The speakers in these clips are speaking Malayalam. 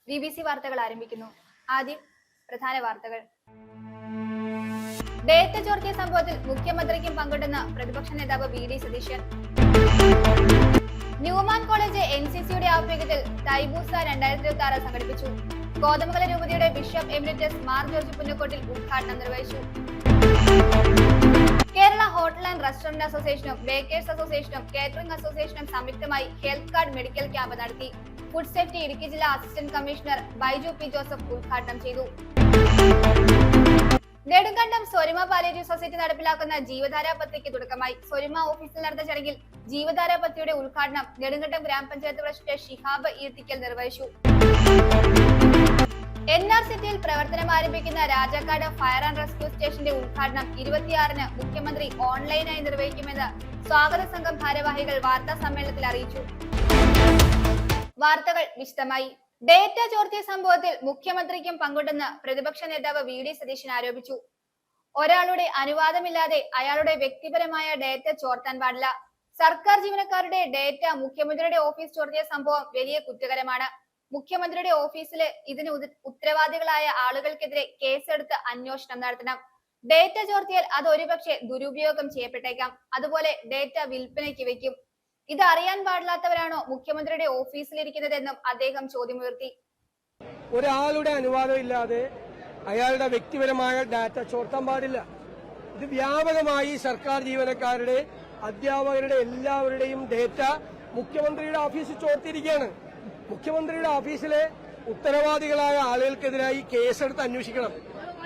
BBC വാർത്തകൾ ആരംഭിക്കുന്നു. ആദ്യം പ്രധാന വാർത്തകൾ. ഡേറ്റ ചോർത്തിയ സംഭവത്തിൽ മുഖ്യമന്ത്രിക്കും പങ്കുണ്ടെന്ന് പ്രതിപക്ഷ നേതാവ് VD സതീശൻ. ന്യൂമാൻ കോളേജ് NCCയുടെ ആഭിമുഖ്യത്തിൽ തൈബൂസ 2026 സംഘടിപ്പിച്ചു. കോതമംഗലം രൂപതയുടെ bishop emeritus Mar George Punnakottil ഉദ്ഘാടനം നിർവഹിച്ചു. കേരള ഹോട്ടൽ ആൻഡ് റെസ്റ്റോറന്റ് അസോസിയേഷനും ബേക്കേഴ്സ് അസോസിയേഷനും കേറ്ററിംഗ് അസോസിയേഷനും സംയുക്തമായി ഹെൽത്ത് കാർഡ് മെഡിക്കൽ ക്യാമ്പ് നടത്തി. ഫുഡ് സേഫ്റ്റി ഇടുക്കി ജില്ലാ assistant commissioner Baiju P. Joseph ഉദ്ഘാടനം ചെയ്തു. നെടുങ്കണ്ടം സ്വരിമ പാലിയേറ്റീവ് സൊസൈറ്റി നടപ്പിലാക്കുന്ന ജീവധാര പദ്ധതിക്ക് തുടക്കമായി. സ്വരിമ ഓഫീസിൽ നടന്ന ചടങ്ങിൽ ജീവധാര പദ്ധതിയുടെ ഉദ്ഘാടനം നെടുങ്കണ്ടം ഗ്രാമപഞ്ചായത്ത് പ്രസിഡന്റ് ഷിഹാബ് ഈർത്തിക്കൽ നിർവഹിച്ചു. NRCTയിൽ പ്രവർത്തനം ആരംഭിക്കുന്ന രാജാക്കാട് ഫയർ ആൻഡ് റെസ്ക്യൂ സ്റ്റേഷന്റെ ഉദ്ഘാടനം 26-ന് മുഖ്യമന്ത്രി ഓൺലൈനായി നിർവഹിക്കുമെന്ന് സ്വാഗത സംഘം ഭാരവാഹികൾ വാർത്താ സമ്മേളനത്തിൽ അറിയിച്ചു. വാർത്തകൾ വിശദമായി. ഡേറ്റ ചോർത്തിയ സംഭവത്തിൽ മുഖ്യമന്ത്രിക്കും പങ്കുണ്ടെന്ന് പ്രതിപക്ഷ നേതാവ് VD സതീശൻ ആരോപിച്ചു. ഒരാളുടെ അനുവാദമില്ലാതെ അയാളുടെ വ്യക്തിപരമായ ഡേറ്റ ചോർത്താൻ പാടില്ല. സർക്കാർ ജീവനക്കാരുടെ ഡേറ്റ മുഖ്യമന്ത്രിയുടെ ഓഫീസ് ചോർത്തിയ സംഭവം വലിയ കുറ്റകരമാണ്. മുഖ്യമന്ത്രിയുടെ ഓഫീസില് ഇതിന് ഉത്തരവാദികളായ ആളുകൾക്കെതിരെ കേസെടുത്ത് അന്വേഷണം നടത്തണം. ഡേറ്റ ചോർത്തിയാൽ അത് ഒരുപക്ഷെ ദുരുപയോഗം ചെയ്യപ്പെട്ടേക്കാം. അതുപോലെ ഡേറ്റ വിൽപ്പനയ്ക്ക് വെക്കും. ഇത് അറിയാൻ പാടില്ലാത്തവരാണോ മുഖ്യമന്ത്രിയുടെ ഓഫീസിലിരിക്കുന്നതെന്നും അദ്ദേഹം ചോദ്യമുയർത്തി. ഒരാളുടെ അനുവാദം ഇല്ലാതെ അയാളുടെ വ്യക്തിപരമായ ഡാറ്റ ചോർത്താൻ പാടില്ല. ഇത് വ്യാപകമായി സർക്കാർ ജീവനക്കാരുടെ, അധ്യാപകരുടെ, എല്ലാവരുടെയും ഡേറ്റ മുഖ്യമന്ത്രിയുടെ ഓഫീസിൽ ചോർത്തിയിരിക്കുകയാണ്. മുഖ്യമന്ത്രിയുടെ ഓഫീസിലെ ഉത്തരവാദികളായ ആളുകൾക്കെതിരായി കേസെടുത്ത് അന്വേഷിക്കണം.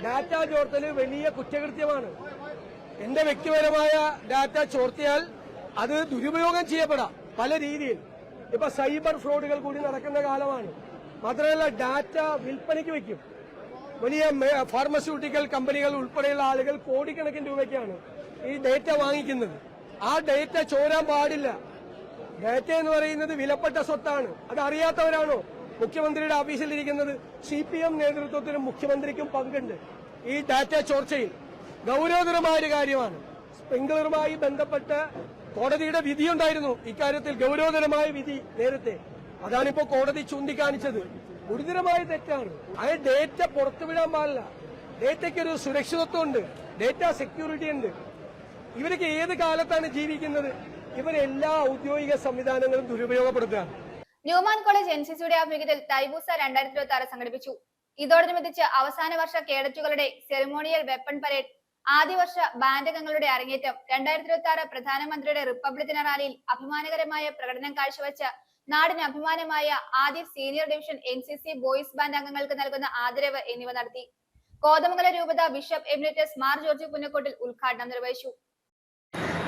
ഡാറ്റ ചോർത്തല് വലിയ കുറ്റകൃത്യമാണ്. എന്റെ വ്യക്തിപരമായ ഡാറ്റ ചോർത്തിയാൽ അത് ദുരുപയോഗം ചെയ്യപ്പെടാം പല രീതിയിൽ. ഇപ്പൊ സൈബർ ഫ്രോഡുകൾ കൂടി നടക്കുന്ന കാലമാണ്. മാത്രമല്ല, ഡാറ്റ വിൽപ്പനയ്ക്ക് വയ്ക്കും. വലിയ ഫാർമസ്യൂട്ടിക്കൽ കമ്പനികൾ ഉൾപ്പെടെയുള്ള ആളുകൾ കോടിക്കണക്കിന് രൂപയ്ക്കാണ് ഈ ഡേറ്റ വാങ്ങിക്കുന്നത്. ആ ഡേറ്റ ചോരാൻ പാടില്ല. ഡേറ്റ എന്ന് പറയുന്നത് വിലപ്പെട്ട സ്വത്താണ്. അത് അറിയാത്തവരാണോ മുഖ്യമന്ത്രിയുടെ ഓഫീസിലിരിക്കുന്നത്? CPM നേതൃത്വത്തിനും മുഖ്യമന്ത്രിക്കും പങ്കുണ്ട് ഈ ഡാറ്റ ചോർച്ചയിൽ. ഗൌരവതരമായ ഒരു കാര്യമാണ്. സ്പ്രിംഗ്ലറുമായി ബന്ധപ്പെട്ട് കോടതിയുടെ വിധിയുണ്ടായിരുന്നു. ഇക്കാര്യത്തിൽ ഗൌരവതരമായ വിധി നേരത്തെ. അതാണിപ്പോ കോടതി ചൂണ്ടിക്കാണിച്ചത്. ഗുരുതരമായ തെറ്റാണ്. ആ ഡേറ്റ പുറത്തുവിടാൻ പാടില്ല. ഡേറ്റയ്ക്കൊരു സുരക്ഷിതത്വം ഉണ്ട്, ഡേറ്റ സെക്യൂരിറ്റി ഉണ്ട്. ഇവരൊക്കെ ഏത് കാലത്താണ് ജീവിക്കുന്നത്? ഇവരെല്ലാ ഔദ്യോഗിക സംവിധാനങ്ങളും ദുരുപയോഗപ്പെടുത്തുകയാണ്. ന്യൂമാൻ കോളേജ് NCCയുടെ ആഭിമുഖ്യത്തിൽ തൈബൂസ 2026 സംഘടിപ്പിച്ചു. ഇതോടനുബന്ധിച്ച് അവസാന വർഷ കേഡറ്റുകളുടെ സെറിമോണിയൽ വെപ്പൺ പരേഡ്, ആദ്യവർഷ ബാൻഡംഗങ്ങളുടെ അരങ്ങേറ്റം, 2026 പ്രധാനമന്ത്രിയുടെ റിപ്പബ്ലിക് ദിന റാലിയിൽ അഭിമാനകരമായ പ്രകടനം കാഴ്ചവെച്ച നാടിന് അഭിമാനമായ ആദ്യ senior division NCC boys band അംഗങ്ങൾക്ക് നൽകുന്ന ആദരവ് എന്നിവ നടത്തി. കോതമംഗലം രൂപത bishop emeritus Mar George Punnakottil ഉദ്ഘാടനം നിർവഹിച്ചു.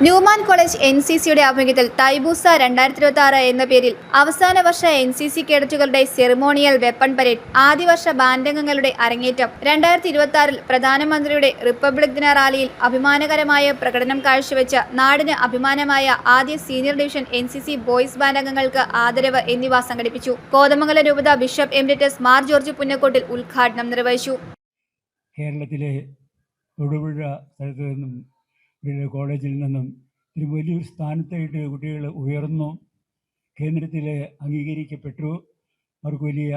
ന്യൂമാൻ കോളേജ് NCCയുടെ ആഭിമുഖ്യത്തിൽ തൈബൂസ 2026 എന്ന പേരിൽ അവസാന വർഷ NCC കേഡറ്റുകളുടെ സെറിമോണിയൽ വെപ്പൺ പരേഡ്, ആദ്യവർഷ ബാൻഡംഗങ്ങളുടെ അരങ്ങേറ്റം, 2026 പ്രധാനമന്ത്രിയുടെ റിപ്പബ്ലിക് ദിന റാലിയിൽ അഭിമാനകരമായ പ്രകടനം കാഴ്ചവെച്ച നാടിന് അഭിമാനമായ ആദ്യ senior division NCC boys band അംഗങ്ങൾക്ക് ആദരവ് എന്നിവ സംഘടിപ്പിച്ചു. കോതമംഗലം രൂപത bishop emeritus Mar George Punnakottil ഉദ്ഘാടനം നിർവഹിച്ചു. കേരളത്തിലെ തൊടുപുഴ സ്ഥലത്ത് നിന്നും കോളേജിൽ നിന്നും ഒരു വലിയൊരു സ്ഥാനത്തായിട്ട് കുട്ടികൾ ഉയർന്നു, കേന്ദ്രത്തിൽ അംഗീകരിക്കപ്പെട്ടു. അവർക്ക് വലിയ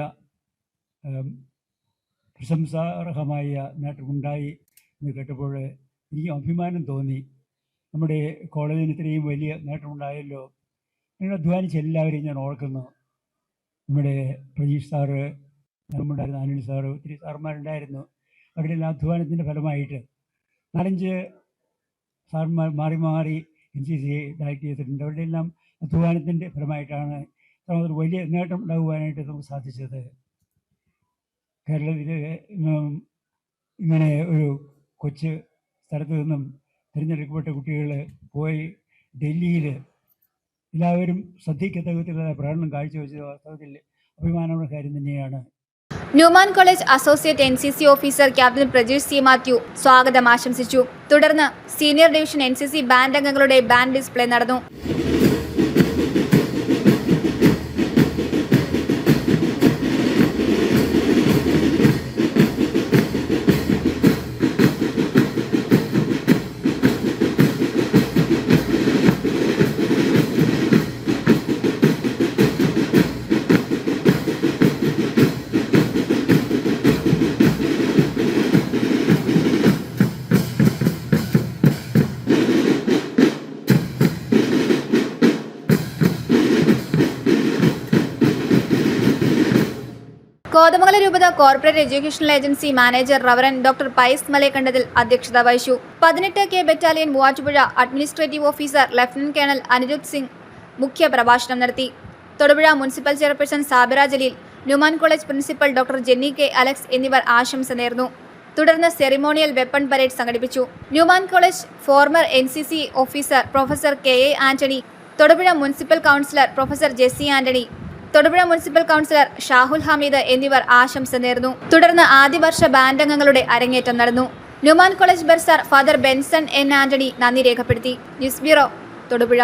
പ്രശംസാർഹമായ നേട്ടമുണ്ടായി എന്ന് കേട്ടപ്പോൾ എനിക്ക് അഭിമാനം തോന്നി. നമ്മുടെ കോളേജിന് ഇത്രയും വലിയ നേട്ടമുണ്ടായല്ലോ. നിങ്ങൾ അധ്വാനിച്ച എല്ലാവരെയും ഞാൻ ഓർക്കുന്നു. നമ്മുടെ പ്രജീഷ് സാറ്, നമ്മളുണ്ടായിരുന്ന അനിൽ സാറ്, ഒത്തിരി സാർമാരുണ്ടായിരുന്നു. അവരുടെ എല്ലാ അധ്വാനത്തിൻ്റെ ഫലമായിട്ട് 4-5 സാർമാർ മാറി മാറി NCC ഡയറക്റ്റ് ചെയ്തിട്ടുണ്ട്. അവരുടെ എല്ലാം അധ്വാനത്തിൻ്റെ ഫലമായിട്ടാണ് ഒരു വലിയ നേട്ടം ഉണ്ടാകുവാനായിട്ട് നമുക്ക് സാധിച്ചത്. കേരളത്തിൽ ഇങ്ങനെ ഒരു കൊച്ചു സ്ഥലത്ത് നിന്നും തിരഞ്ഞെടുക്കപ്പെട്ട കുട്ടികൾ പോയി ഡൽഹിയിൽ എല്ലാവരും ശ്രദ്ധിക്കത്തക്കത്തിലുള്ള പ്രകടനം കാഴ്ചവെച്ചത് വാസ്തവത്തിൽ അഭിമാനമുള്ള കാര്യം തന്നെയാണ്. Newman college associate NCC officer captain Prajeesh C. Mathew സ്വാഗതം ആശംസിച്ചു. തുടർന്ന് സീനിയർ ഡിവിഷൻ NCC ബാൻഡ് അംഗങ്ങളുടെ ബാൻഡ് ഡിസ്പ്ലേ നടന്നു. കോതമംഗലം രൂപത corporate educational agency manager reverend doctor Pius Malayakandathil അധ്യക്ഷത വഹിച്ചു. 18 K battalion Muvattupuzha administrative officer lieutenant colonel Anirudh Singh മുഖ്യ പ്രഭാഷണം നടത്തി. Thodupuzha municipal chairperson Sabira Jaleel, Newman college principal doctor Jenny K Alex എന്നിവർ ആശംസ നേർന്നു. തുടർന്ന് സെറിമോണിയൽ വെപ്പൺ പരേഡ് സംഘടിപ്പിച്ചു. Newman college former NCC officer professor KA Antony, Thodupuzha municipal councillor professor Jessy Antony, Thodupuzha municipal councillor Shahul Hameed എന്നിവർ ആശംസ നേർന്നു. തുടർന്ന് ആദ്യവർഷ ബാൻഡ് അംഗങ്ങളുടെ അരങ്ങേറ്റം നടന്നു. Newman college bursar father Benson N Antony നന്ദി രേഖപ്പെടുത്തി. News bureau, Thodupuzha.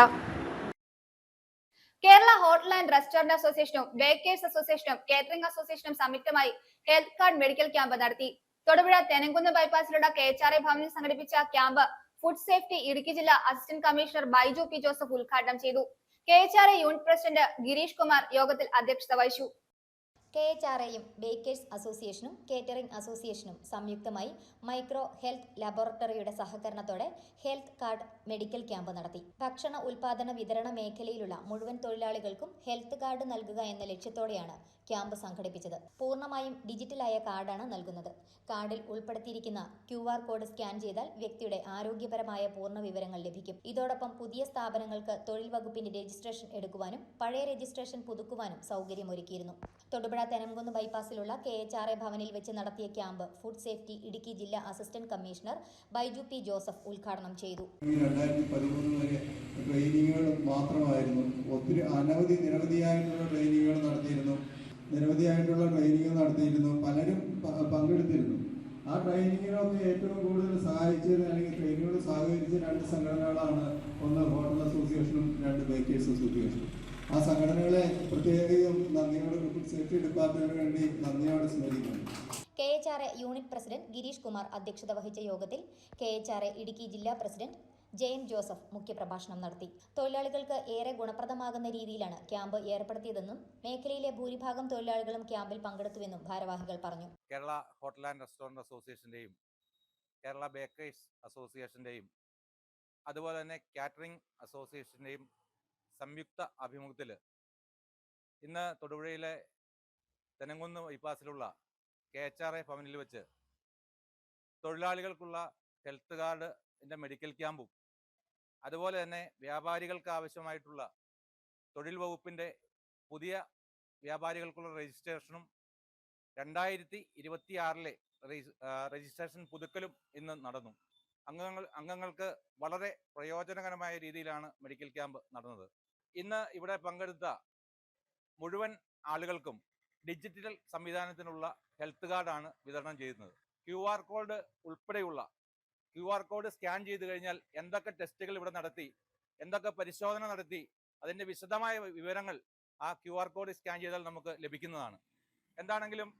Kerala hotel and restaurant അസോസിയേഷനും ബേക്കേഴ്സ് അസോസിയേഷനും കേറ്ററിംഗ് അസോസിയേഷനും സംയുക്തമായി ഹെൽത്ത് കാർഡ് മെഡിക്കൽ ക്യാമ്പ് നടത്തി. തൊടുപുഴ തെനങ്കുന്ന് ബൈപ്പാസിലുള്ള KHRA ഭവനിൽ സംഘടിപ്പിച്ച ക്യാമ്പ് ഫുഡ് സേഫ്റ്റി ഇടുക്കി ജില്ലാ assistant commissioner Baiju P Joseph ഉദ്ഘാടനം ചെയ്തു. KHRA unit president Girish Kumar യോഗത്തിൽ അധ്യക്ഷത വഹിച്ചു. KHRAയും ബേക്കേഴ്സ് അസോസിയേഷനും കേറ്ററിംഗ് അസോസിയേഷനും സംയുക്തമായി മൈക്രോ ഹെൽത്ത് ലബോറട്ടറിയുടെ സഹകരണത്തോടെ ഹെൽത്ത് കാർഡ് മെഡിക്കൽ ക്യാമ്പ് നടത്തി. ഭക്ഷണ ഉൽപാദന വിതരണ മേഖലയിലുള്ള മുഴുവൻ തൊഴിലാളികൾക്കും ഹെൽത്ത് കാർഡ് നൽകുക എന്ന ലക്ഷ്യത്തോടെയാണ് ക്യാമ്പ് സംഘടിപ്പിച്ചത്. പൂർണ്ണമായും ഡിജിറ്റലായ കാർഡാണ് നൽകുന്നത്. കാർഡിൽ ഉൾപ്പെടുത്തിയിരിക്കുന്ന QR കോഡ് സ്കാൻ ചെയ്താൽ വ്യക്തിയുടെ ആരോഗ്യപരമായ പൂർണ്ണ വിവരങ്ങൾ ലഭിക്കും. ഇതോടൊപ്പം പുതിയ സ്ഥാപനങ്ങൾക്ക് തൊഴിൽ വകുപ്പിന്റെ രജിസ്ട്രേഷൻ എടുക്കുവാനും പഴയ രജിസ്ട്രേഷൻ പുതുക്കുവാനും സൗകര്യമൊരുക്കിയിരുന്നു. തൊടുപുഴ തെനംകുന്ന് ബൈപ്പാസിലുള്ള KHRA ഭവനിൽ വെച്ച് നടത്തിയ ക്യാമ്പ് ഫുഡ് സേഫ്റ്റി ഇടുക്കി ജില്ലാ assistant commissioner Baiju P Joseph ഉദ്ഘാടനം ചെയ്തു. 2013 വരെ ട്രെയിനിങ്ങുകൾ മാത്രമായിരുന്നു. നിരവധിയായിട്ടുള്ള ട്രെയിനിങ്ങുകൾ നടത്തിയിരുന്നു. പലരും പങ്കെടുത്തിരുന്നു. ആ ട്രെയിനിങ്ങിനൊക്കെ ഏറ്റവും കൂടുതൽ സഹായിച്ചത് അല്ലെങ്കിൽ ട്രെയിനിങ്ങോട് സഹകരിച്ച 2 സംഘടനകളാണ്. ഒന്ന് ഹോട്ടൽ അസോസിയേഷനും 2 ബേക്കേഴ്സ് അസോസിയേഷനും. ആ സംഘടനകളെ പ്രത്യേകം നന്ദിയോടെ ഫുഡ് സേഫ്റ്റി ഡിപ്പാർട്ട്മെന്റിന് വേണ്ടി നന്ദിയോടെ സ്മരിക്കുന്നു. KHRA unit president Girish Kumar അധ്യക്ഷത വഹിച്ച യോഗത്തിൽ KHRA ഇടുക്കി ജില്ലാ പ്രസിഡന്റ് ജെയിൻ ജോസഫ് മുഖ്യപ്രഭാഷണം നടത്തി. തൊഴിലാളികൾക്ക് ഏറെ ഗുണപ്രദമാകുന്ന രീതിയിലാണ് ക്യാമ്പ് ഏർപ്പെടുത്തിയതെന്നും മേഖലയിലെ ഭൂരിഭാഗം തൊഴിലാളികളും ക്യാമ്പിൽ പങ്കെടുത്തുവെന്നും ഭാരവാഹികൾ പറഞ്ഞു. കേരള ഹോട്ടൽ ആൻഡ് റെസ്റ്റോറന്റ് അസോസിയേഷന്റെയും കേരള ബേക്കേഴ്സ് അസോസിയേഷന്റെയും അതുപോലെ തന്നെ കാറ്ററിംഗ് അസോസിയേഷന്റെയും സംയുക്ത ആഭിമുഖ്യത്തിൽ ഇന്ന് തൊടുപുഴയിലെ തെനങ്കുന്ന് ബൈപ്പാസിലുള്ള KHRA ഭവനിൽ വെച്ച് തൊഴിലാളികൾക്കുള്ള ഹെൽത്ത് കാർഡിന്റെ മെഡിക്കൽ ക്യാമ്പും അതുപോലെ തന്നെ വ്യാപാരികൾക്ക് ആവശ്യമായിട്ടുള്ള തൊഴിൽ വകുപ്പിന്റെ പുതിയ വ്യാപാരികൾക്കുള്ള രജിസ്ട്രേഷനും 2026 രജിസ്ട്രേഷൻ പുതുക്കലും ഇന്ന് നടന്നു. അംഗങ്ങൾക്ക് വളരെ പ്രയോജനകരമായ രീതിയിലാണ് മെഡിക്കൽ ക്യാമ്പ് നടന്നത്. ഇന്ന് ഇവിടെ പങ്കെടുത്ത മുഴുവൻ ആളുകൾക്കും ഡിജിറ്റൽ സംവിധാനത്തിനുള്ള ഹെൽത്ത് കാർഡാണ് വിതരണം ചെയ്യുന്നത്. QR കോഡ് ഉൾപ്പെടെയുള്ള QR കോഡ് സ്കാൻ ചെയ്ത് കഴിഞ്ഞാൽ എന്തൊക്കെ ടെസ്റ്റുകൾ ഇവിടെ നടത്തി, എന്തൊക്കെ പരിശോധന നടത്തി, അതിൻ്റെ വിശദമായ വിവരങ്ങൾ ആ QR കോഡ് സ്കാൻ ചെയ്താൽ നമുക്ക് ലഭിക്കുന്നതാണ്. എന്താണെങ്കിലും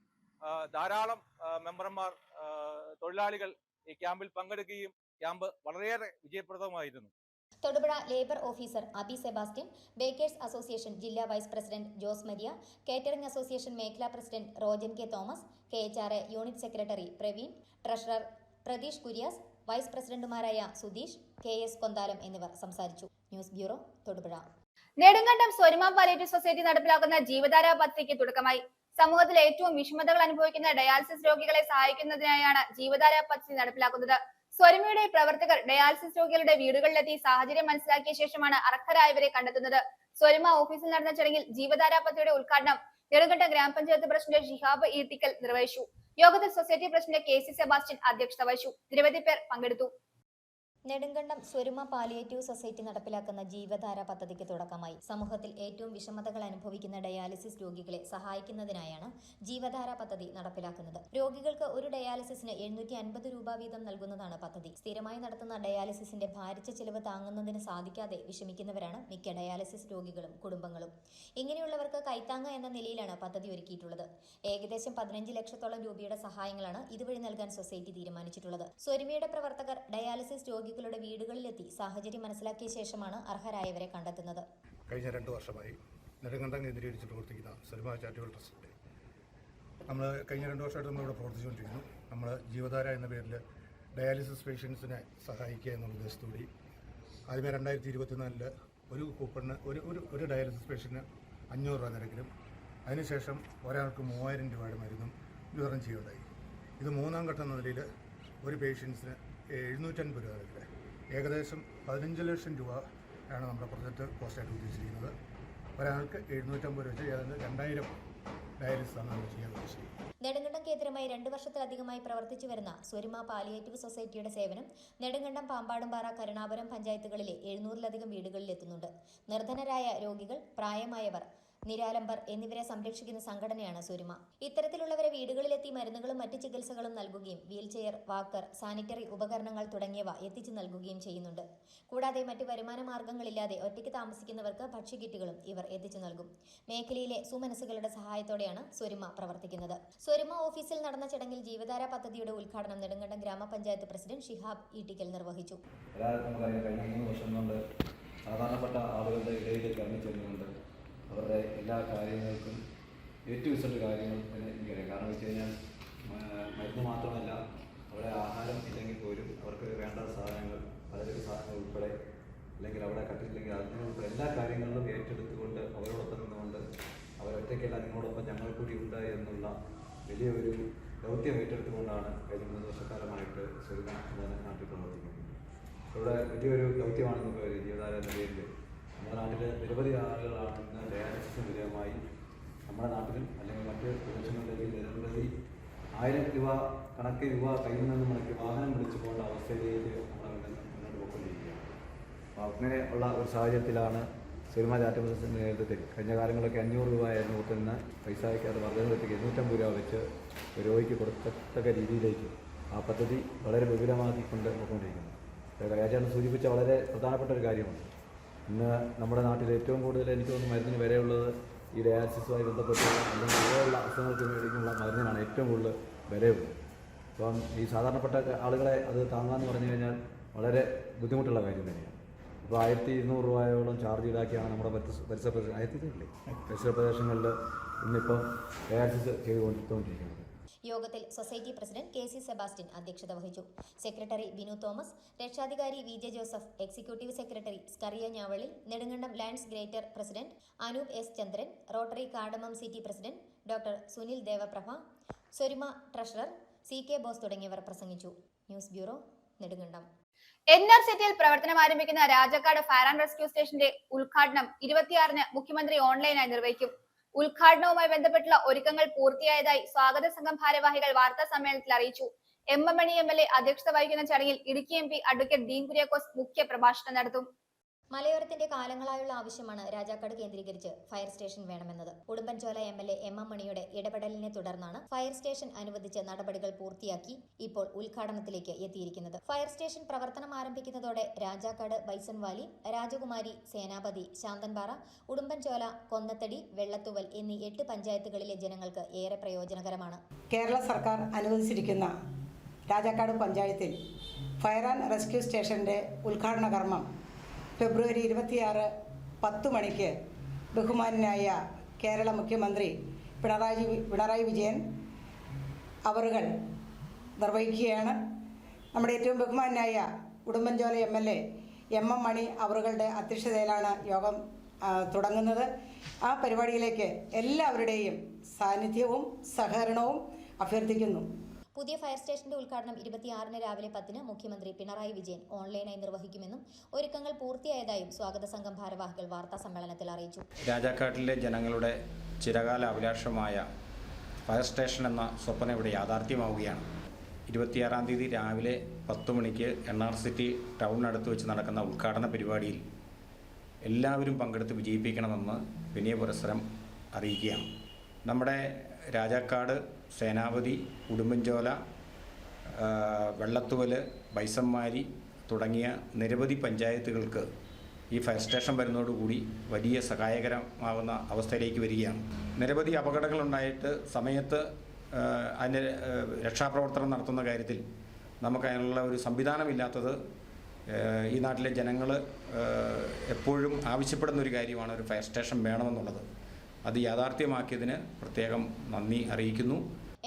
ധാരാളം മെമ്പർമാർ തൊഴിലാളികൾ ഈ ക്യാമ്പിൽ പങ്കെടുക്കുകയും ക്യാമ്പ് വളരെയേറെ വിജയപ്രദമായിരുന്നു. Thodupuzha labour officer Abi Sebastian, bakers association ജില്ലാ vice president Jose Maria, catering association മേഖലാ president Rojan K Thomas, KHRA unit secretary Praveen, treasurer Pratheesh Kurias, vice പ്രസിഡന്റുമാരായ സുധീഷ്, KS കൊന്താലം എന്നിവർ സംസാരിച്ചു. News bureau, Thodupuzha. Nedumkandam Swaruma palliative society നടപ്പിലാക്കുന്ന ജീവധാര പദ്ധതിക്ക് തുടക്കമായി. സമൂഹത്തിൽ ഏറ്റവും വിഷമതകൾ അനുഭവിക്കുന്ന ഡയാലിസിസ് രോഗികളെ സഹായിക്കുന്നതിനായാണ് ജീവധാര പദ്ധതി നടപ്പിലാക്കുന്നത്. സ്വരുമയുടെ പ്രവർത്തകർ ഡയാലിസിസ് രോഗികളുടെ വീടുകളിലെത്തി സാഹചര്യം മനസ്സിലാക്കിയ ശേഷമാണ് അർഹരായവരെ കണ്ടെത്തുന്നത്. സ്വരുമ ഓഫീസിൽ നടന്ന ചടങ്ങിൽ ജീവധാര പദ്ധതിയുടെ ഉദ്ഘാടനം നെടുങ്കണ്ടം ഗ്രാമപഞ്ചായത്ത് പ്രസിഡന്റ് ഷിഹാബ് ഈട്ടിക്കൽ നിർവഹിച്ചു. യോഗത്തിൽ സൊസൈറ്റി പ്രസിഡന്റ് KC സെബാസ്റ്റ്യൻ അധ്യക്ഷത വഹിച്ചു. നിരവധി പേർ പങ്കെടുത്തു. നെടുങ്കണ്ടം സ്വരുമ പാലിയേറ്റീവ് സൊസൈറ്റി നടപ്പിലാക്കുന്ന ജീവധാര പദ്ധതിക്ക് തുടക്കമായി. സമൂഹത്തിൽ ഏറ്റവും വിഷമതകൾ അനുഭവിക്കുന്ന ഡയാലിസിസ് രോഗികളെ സഹായിക്കുന്നതിനായാണ് ജീവധാര പദ്ധതി നടപ്പിലാക്കുന്നത്. രോഗികൾക്ക് ഒരു ഡയാലിസിസിന് 750 രൂപ വീതം നൽകുന്നതാണ് പദ്ധതി. സ്ഥിരമായി നടത്തുന്ന ഡയാലിസിസിന്റെ ഭാരിച്ച ചെലവ് താങ്ങുന്നതിന് സാധിക്കാതെ വിഷമിക്കുന്നവരാണ് മിക്ക ഡയാലിസിസ് രോഗികളും കുടുംബങ്ങളും. ഇങ്ങനെയുള്ളവർക്ക് കൈത്താങ്ങ് എന്ന നിലയിലാണ് പദ്ധതി ഒരുക്കിയിട്ടുള്ളത്. ഏകദേശം 15 ലക്ഷത്തോളം രൂപയുടെ സഹായങ്ങളാണ് ഇതുവഴി നൽകാൻ സൊസൈറ്റി തീരുമാനിച്ചിട്ടുള്ളത്. സ്വരുമയുടെ പ്രവർത്തകർ ഡയാലിസിസ് രോഗികളുടെ വീടുകളിലെത്തി സാഹചര്യം മനസ്സിലാക്കിയ ശേഷമാണ് അർഹരായവരെ കണ്ടെത്തുന്നത്. കഴിഞ്ഞ 2 വർഷമായി നെടുങ്കണ്ടം കേന്ദ്രീകരിച്ച് പ്രവർത്തിക്കുന്ന സ്വരുമ ചാരിറ്റബിൾ ട്രസ്റ്റിൻ്റെ നമ്മൾ കഴിഞ്ഞ 2 വർഷമായിട്ട് നമ്മളിവിടെ പ്രവർത്തിച്ചുകൊണ്ടിരിക്കുന്നു. നമ്മൾ ജീവധാര എന്ന പേരിൽ ഡയാലിസിസ് പേഷ്യൻസിനെ സഹായിക്കുക എന്നുള്ള ഉദ്ദേശത്തോടെ ആദ്യമേ 2024 ഒരു കൂപ്പണിന് ഒരു ഡയാലിസിസ് പേഷ്യന് 500 രൂപ നിരക്കിലും അതിനുശേഷം ഒരാൾക്ക് 3000 രൂപയുടെ മരുന്നും വിതരണം ചെയ്യുകയുണ്ടായി. ഇത് മൂന്നാം ഘട്ടം എന്ന നിലയിൽ ഒരു പേഷ്യൻസിന് 750 രൂപ വരെ ഏകദേശം 15 ലക്ഷം രൂപയാണ് നമ്മുടെ പ്രൊജക്റ്റ് കോസ്റ്റായിട്ട് ഉദ്ദേശിച്ചിരിക്കുന്നത്. ഒരാൾക്ക് 750 രൂപ വെച്ച് ഏതാണ്ട് 2000 ഡയാലിസിസാണ് നമ്മൾ ചെയ്യാൻ ഉദ്ദേശിക്കുന്നത്. നെടുങ്കണ്ടം കേന്ദ്രമായി 2 വർഷത്തിലധികമായി പ്രവർത്തിച്ചു വരുന്ന സ്വരുമ പാലിയേറ്റീവ് സൊസൈറ്റിയുടെ സേവനം നെടുങ്കണ്ടം, പാമ്പാടുംപാറ, കരുണാപുരം പഞ്ചായത്തുകളിലെ 700-ലധികം വീടുകളിൽ എത്തുന്നുണ്ട്. നിർധനരായ രോഗികൾ, പ്രായമായവർ, നിരാലംബർ എന്നിവരെ സംരക്ഷിക്കുന്ന സംഘടനയാണ് സ്വരുമ. ഇത്തരത്തിലുള്ളവരെ വീടുകളിലെത്തി മരുന്നുകളും മറ്റ് ചികിത്സകളും നൽകുകയും വീൽചെയർ, വാക്കർ, സാനിറ്ററി ഉപകരണങ്ങൾ തുടങ്ങിയവ എത്തിച്ചു നൽകുകയും ചെയ്യുന്നുണ്ട്. കൂടാതെ മറ്റ് വരുമാന മാർഗങ്ങളില്ലാതെ ഒറ്റയ്ക്ക് താമസിക്കുന്നവർക്ക് ഭക്ഷ്യക്കിറ്റുകളും ഇവർ എത്തിച്ചു നൽകും. മേഖലയിലെ സുമനസ്സുകളുടെ സഹായത്തോടെയാണ് സ്വരുമ പ്രവർത്തിക്കുന്നത്. സ്വരുമ ഓഫീസിൽ നടന്ന ചടങ്ങിൽ ജീവധാര പദ്ധതിയുടെ ഉദ്ഘാടനം നെടുങ്കണ്ടം ഗ്രാമപഞ്ചായത്ത് പ്രസിഡന്റ് ഷിഹാബ് ഈട്ടിക്കൽ നിർവഹിച്ചു. കഴിഞ്ഞ 3 വർഷം കൊണ്ട് സാധാരണപ്പെട്ട ആളുകളുടെ ഇടയിലേക്ക് ഇറങ്ങിച്ചെല്ലുന്നുണ്ട്. അവരുടെ എല്ലാ കാര്യങ്ങൾക്കും ഏറ്റവും കാര്യങ്ങൾ തന്നെ എനിക്കറിയാം. കാരണം വെച്ച് കഴിഞ്ഞാൽ മരുന്ന് മാത്രമല്ല, അവിടെ ആഹാരം ഇല്ലെങ്കിൽ പോലും അവർക്ക് വേണ്ട സാധനങ്ങൾ, പലചരക്ക് സാധനങ്ങൾ ഉൾപ്പെടെ, അല്ലെങ്കിൽ അവിടെ കട്ടില്ലെങ്കിൽ അതിനുൾപ്പെടെ എല്ലാ കാര്യങ്ങളിലും ഏറ്റെടുത്തുകൊണ്ട് അവരോടൊപ്പം നിന്നുകൊണ്ട് അവരൊറ്റയ്ക്കല്ല നിങ്ങളോടൊപ്പം ഞങ്ങൾ കൂടി ഉണ്ട് എന്നുള്ള വലിയൊരു ദൗത്യം ഏറ്റെടുത്തുകൊണ്ടാണ് കഴിഞ്ഞ 3 വർഷക്കാലമായിട്ട് സ്വരുമ നാട്ടിൽ പ്രവർത്തിക്കുന്നത്. ഇവിടെ വലിയൊരു ദൗത്യമാണ് നമുക്ക് ജീവധാര എന്ന പേരിൽ നമ്മുടെ നാട്ടിൽ നിരവധി ആളുകളാണ് ഇന്ന് ഡയാലിസിസിന് വിധേയമായി നമ്മുടെ നാട്ടിലും അല്ലെങ്കിൽ മറ്റ് പ്രദേശങ്ങളിലേക്ക് നിരവധി 1000 രൂപ കണക്ക് രൂപ കയ്യിൽ നിന്ന് മുടക്കി വാഹനം വിളിച്ചു പോകേണ്ട അവസ്ഥയിലേക്ക് നമ്മൾ മുന്നോട്ട് പോയിക്കൊണ്ടിരിക്കുകയാണ്. അപ്പോൾ അങ്ങനെയുള്ള ഒരു സാഹചര്യത്തിലാണ് സ്വരുമ ചാരിറ്റബിൾ നേതൃത്വത്തിൽ കഴിഞ്ഞ കാലങ്ങളൊക്കെ 500 രൂപയായിരുന്നു കൊടുത്തുനിന്ന് പൈസയ്ക്ക് അത് വർദ്ധനവെത്തിക്ക് 250 രൂപ വെച്ച് രോഗിക്ക് കൊടുക്കത്തക്ക രീതിയിലേക്ക് ആ പദ്ധതി വളരെ വിപുലമാക്കിക്കൊണ്ട് പോയിക്കൊണ്ടിരിക്കുന്നു. രാജാണ് സൂചിപ്പിച്ച വളരെ പ്രധാനപ്പെട്ട ഒരു കാര്യമാണ്. ഇന്ന് നമ്മുടെ നാട്ടിൽ ഏറ്റവും കൂടുതൽ എനിക്ക് തോന്നുന്നു മരുന്നിന് വിലയുള്ളത് ഈ ഡയാലിസിസുമായി ബന്ധപ്പെട്ടുള്ള അല്ലെങ്കിൽ ഇതുപോലുള്ള അസുഖങ്ങൾക്ക് വേണ്ടിയുള്ള മരുന്നിനാണ് ഏറ്റവും കൂടുതൽ വിലയുള്ളത്. അപ്പം ഈ സാധാരണപ്പെട്ട ആളുകളെ അത് താങ്ങാമെന്ന് പറഞ്ഞു കഴിഞ്ഞാൽ വളരെ ബുദ്ധിമുട്ടുള്ള കാര്യം തന്നെയാണ്. ഇപ്പോൾ 1200 രൂപയോളം ചാർജ് ഈടാക്കിയാണ് നമ്മുടെ പരിസര പ്രദേശങ്ങളിൽ ഇന്നിപ്പം ഡയാലിസിസ് ചെയ്തുകൊണ്ടിരിക്കുന്നത്. യോഗത്തിൽ society president K C Sebastian അധ്യക്ഷത വഹിച്ചു. സെക്രട്ടറി ബിനു തോമസ്, രക്ഷാധികാരി V J Joseph, executive secretary Skaria Njavalil, Nedumkandam Lions greater president Anoop S Chandran, Rotary കാടമം city president doctor Sunil Devaprabha, Swaruma treasurer C K Bose തുടങ്ങിയവർ പ്രസംഗിച്ചു. News bureau, Nedumkandam. NR സിറ്റിയിൽ പ്രവർത്തനം ആരംഭിക്കുന്ന രാജാക്കാട് ഫയർ ആൻഡ് റെസ്ക്യൂ സ്റ്റേഷന്റെ ഉദ്ഘാടനം 26-ന് മുഖ്യമന്ത്രി ഓൺലൈനായി നിർവഹിക്കും. ഉദ്ഘാടനവുമായി ബന്ധപ്പെട്ടുള്ള ഒരുക്കങ്ങൾ പൂർത്തിയായതായി സ്വാഗത സംഘം ഭാരവാഹികൾ വാർത്താ സമ്മേളനത്തിൽ അറിയിച്ചു. എം എം മണി MLA അധ്യക്ഷത വഹിക്കുന്ന ചടങ്ങിൽ Idukki MP advocate Dean Kuriakose മുഖ്യ പ്രഭാഷണം നടത്തും. മലയോരത്തിന്റെ കാലങ്ങളായുള്ള ആവശ്യമാണ് രാജാക്കാട് കേന്ദ്രീകരിച്ച് ഫയർ സ്റ്റേഷൻ വേണമെന്നത്. ഉടുമ്പൻചോല MLA MM മണിയുടെ ഇടപെടലിനെ തുടർന്നാണ് ഫയർ സ്റ്റേഷൻ അനുവദിച്ച നടപടികൾ പൂർത്തിയാക്കി ഇപ്പോൾ ഉദ്ഘാടനത്തിലേക്ക് എത്തിയിരിക്കുന്നത്. ഫയർ സ്റ്റേഷൻ പ്രവർത്തനം ആരംഭിക്കുന്നതോടെ രാജാക്കാട്, ബൈസൺവാലി, രാജകുമാരി, സേനാപതി, ശാന്തൻപാറ, ഉടുമ്പൻചോല, കൊന്നത്തടി, വെള്ളത്തുവൽ എന്നീ 8 പഞ്ചായത്തുകളിലെ ജനങ്ങൾക്ക് ഏറെ പ്രയോജനകരമാണ്. കേരള സർക്കാർ അനുവദിച്ചിരിക്കുന്ന രാജാക്കാട് പഞ്ചായത്തിൽ ഫയർ ആൻഡ് റെസ്ക്യൂ സ്റ്റേഷന്റെ ഉദ്ഘാടന കർമ്മം ഫെബ്രുവരി 26 10 മണിക്ക് ബഹുമാനായ കേരള മുഖ്യമന്ത്രി പിണറായി വിജയൻ അവറുകൾ നിർവഹിക്കുകയാണ്. നമ്മുടെ ഏറ്റവും ബഹുമാനായ ഉടുമ്പൻചോല MLA MM മണി അവറുകളുടെ അധ്യക്ഷതയിലാണ് യോഗം തുടങ്ങുന്നത്. ആ പരിപാടിയിലേക്ക് എല്ലാവരുടെയും സാന്നിധ്യവും സഹകരണവും അഭ്യർത്ഥിക്കുന്നു. പുതിയ ഫയർ സ്റ്റേഷന്റെ ഉദ്ഘാടനം 26-ന് രാവിലെ 10-ന് മുഖ്യമന്ത്രി പിണറായി വിജയൻ ഓൺലൈനായി നിർവഹിക്കുമെന്നും ഒരുക്കങ്ങൾ പൂർത്തിയായതായും സ്വാഗത സംഘം ഭാരവാഹികൾ വാർത്താ സമ്മേളനത്തിൽ അറിയിച്ചു. രാജാക്കാട്ടിലെ ജനങ്ങളുടെ ചിരകാല അഭിലാഷമായ ഫയർ സ്റ്റേഷൻ എന്ന സ്വപ്നം ഇവിടെ യാഥാർത്ഥ്യമാവുകയാണ്. 26-ാം തീയതി രാവിലെ 10 മണിക്ക് NR സിറ്റി ടൗണിനടുത്ത് വെച്ച് നടക്കുന്ന ഉദ്ഘാടന പരിപാടിയിൽ എല്ലാവരും പങ്കെടുത്ത് വിജയിപ്പിക്കണമെന്ന് വിനയപുരസ്സരം അറിയിക്കുകയാണ്. നമ്മുടെ രാജാക്കാട്, സേനാപതി, ഉടുമ്പൻചോല, വെള്ളത്തുവൽ, ബൈസന്മാരി തുടങ്ങിയ നിരവധി പഞ്ചായത്തുകൾക്ക് ഈ ഫയർ സ്റ്റേഷൻ വരുന്നതോടുകൂടി വലിയ സഹായകരമാകുന്ന അവസ്ഥയിലേക്ക് വരികയാണ്. നിരവധി അപകടങ്ങളുണ്ടായിട്ട് സമയത്ത് അതിൻ്റെ രക്ഷാപ്രവർത്തനം നടത്തുന്ന കാര്യത്തിൽ നമുക്കതിനുള്ള ഒരു സംവിധാനമില്ലാത്തത് ഈ നാട്ടിലെ ജനങ്ങൾ എപ്പോഴും ആവശ്യപ്പെടുന്ന ഒരു കാര്യമാണ്, ഒരു ഫയർ സ്റ്റേഷൻ വേണമെന്നുള്ളത്. അത് യാഥാർത്ഥ്യമാക്കിയതിന് പ്രത്യേകം നന്ദി അറിയിക്കുന്നു.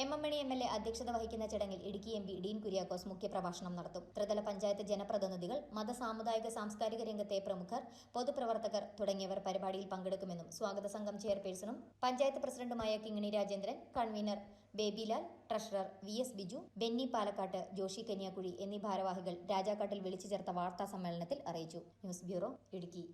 എം മണി MLA അധ്യക്ഷത വഹിക്കുന്ന ചടങ്ങിൽ ഇടുക്കി MP ഡീൻ കുര്യാക്കോസ് മുഖ്യപ്രഭാഷണം നടത്തും. ത്രിതല പഞ്ചായത്ത് ജനപ്രതിനിധികൾ, മത സാമുദായിക സാംസ്കാരിക രംഗത്തെ പ്രമുഖർ, പൊതുപ്രവർത്തകർ തുടങ്ങിയവർ പരിപാടിയിൽ പങ്കെടുക്കുമെന്നും സ്വാഗത സംഘം ചെയർപേഴ്സണും പഞ്ചായത്ത് പ്രസിഡന്റുമായ Kingini Rajendran, convener Babylal, treasurer VS Biju, Benny പാലക്കാട്ട്, ജോഷി കന്യാകുഴി എന്നീ ഭാരവാഹികൾ രാജാക്കാട്ടിൽ വിളിച്ചു ചേർത്ത വാർത്താ സമ്മേളനത്തിൽ അറിയിച്ചു. News bureau, Idukki.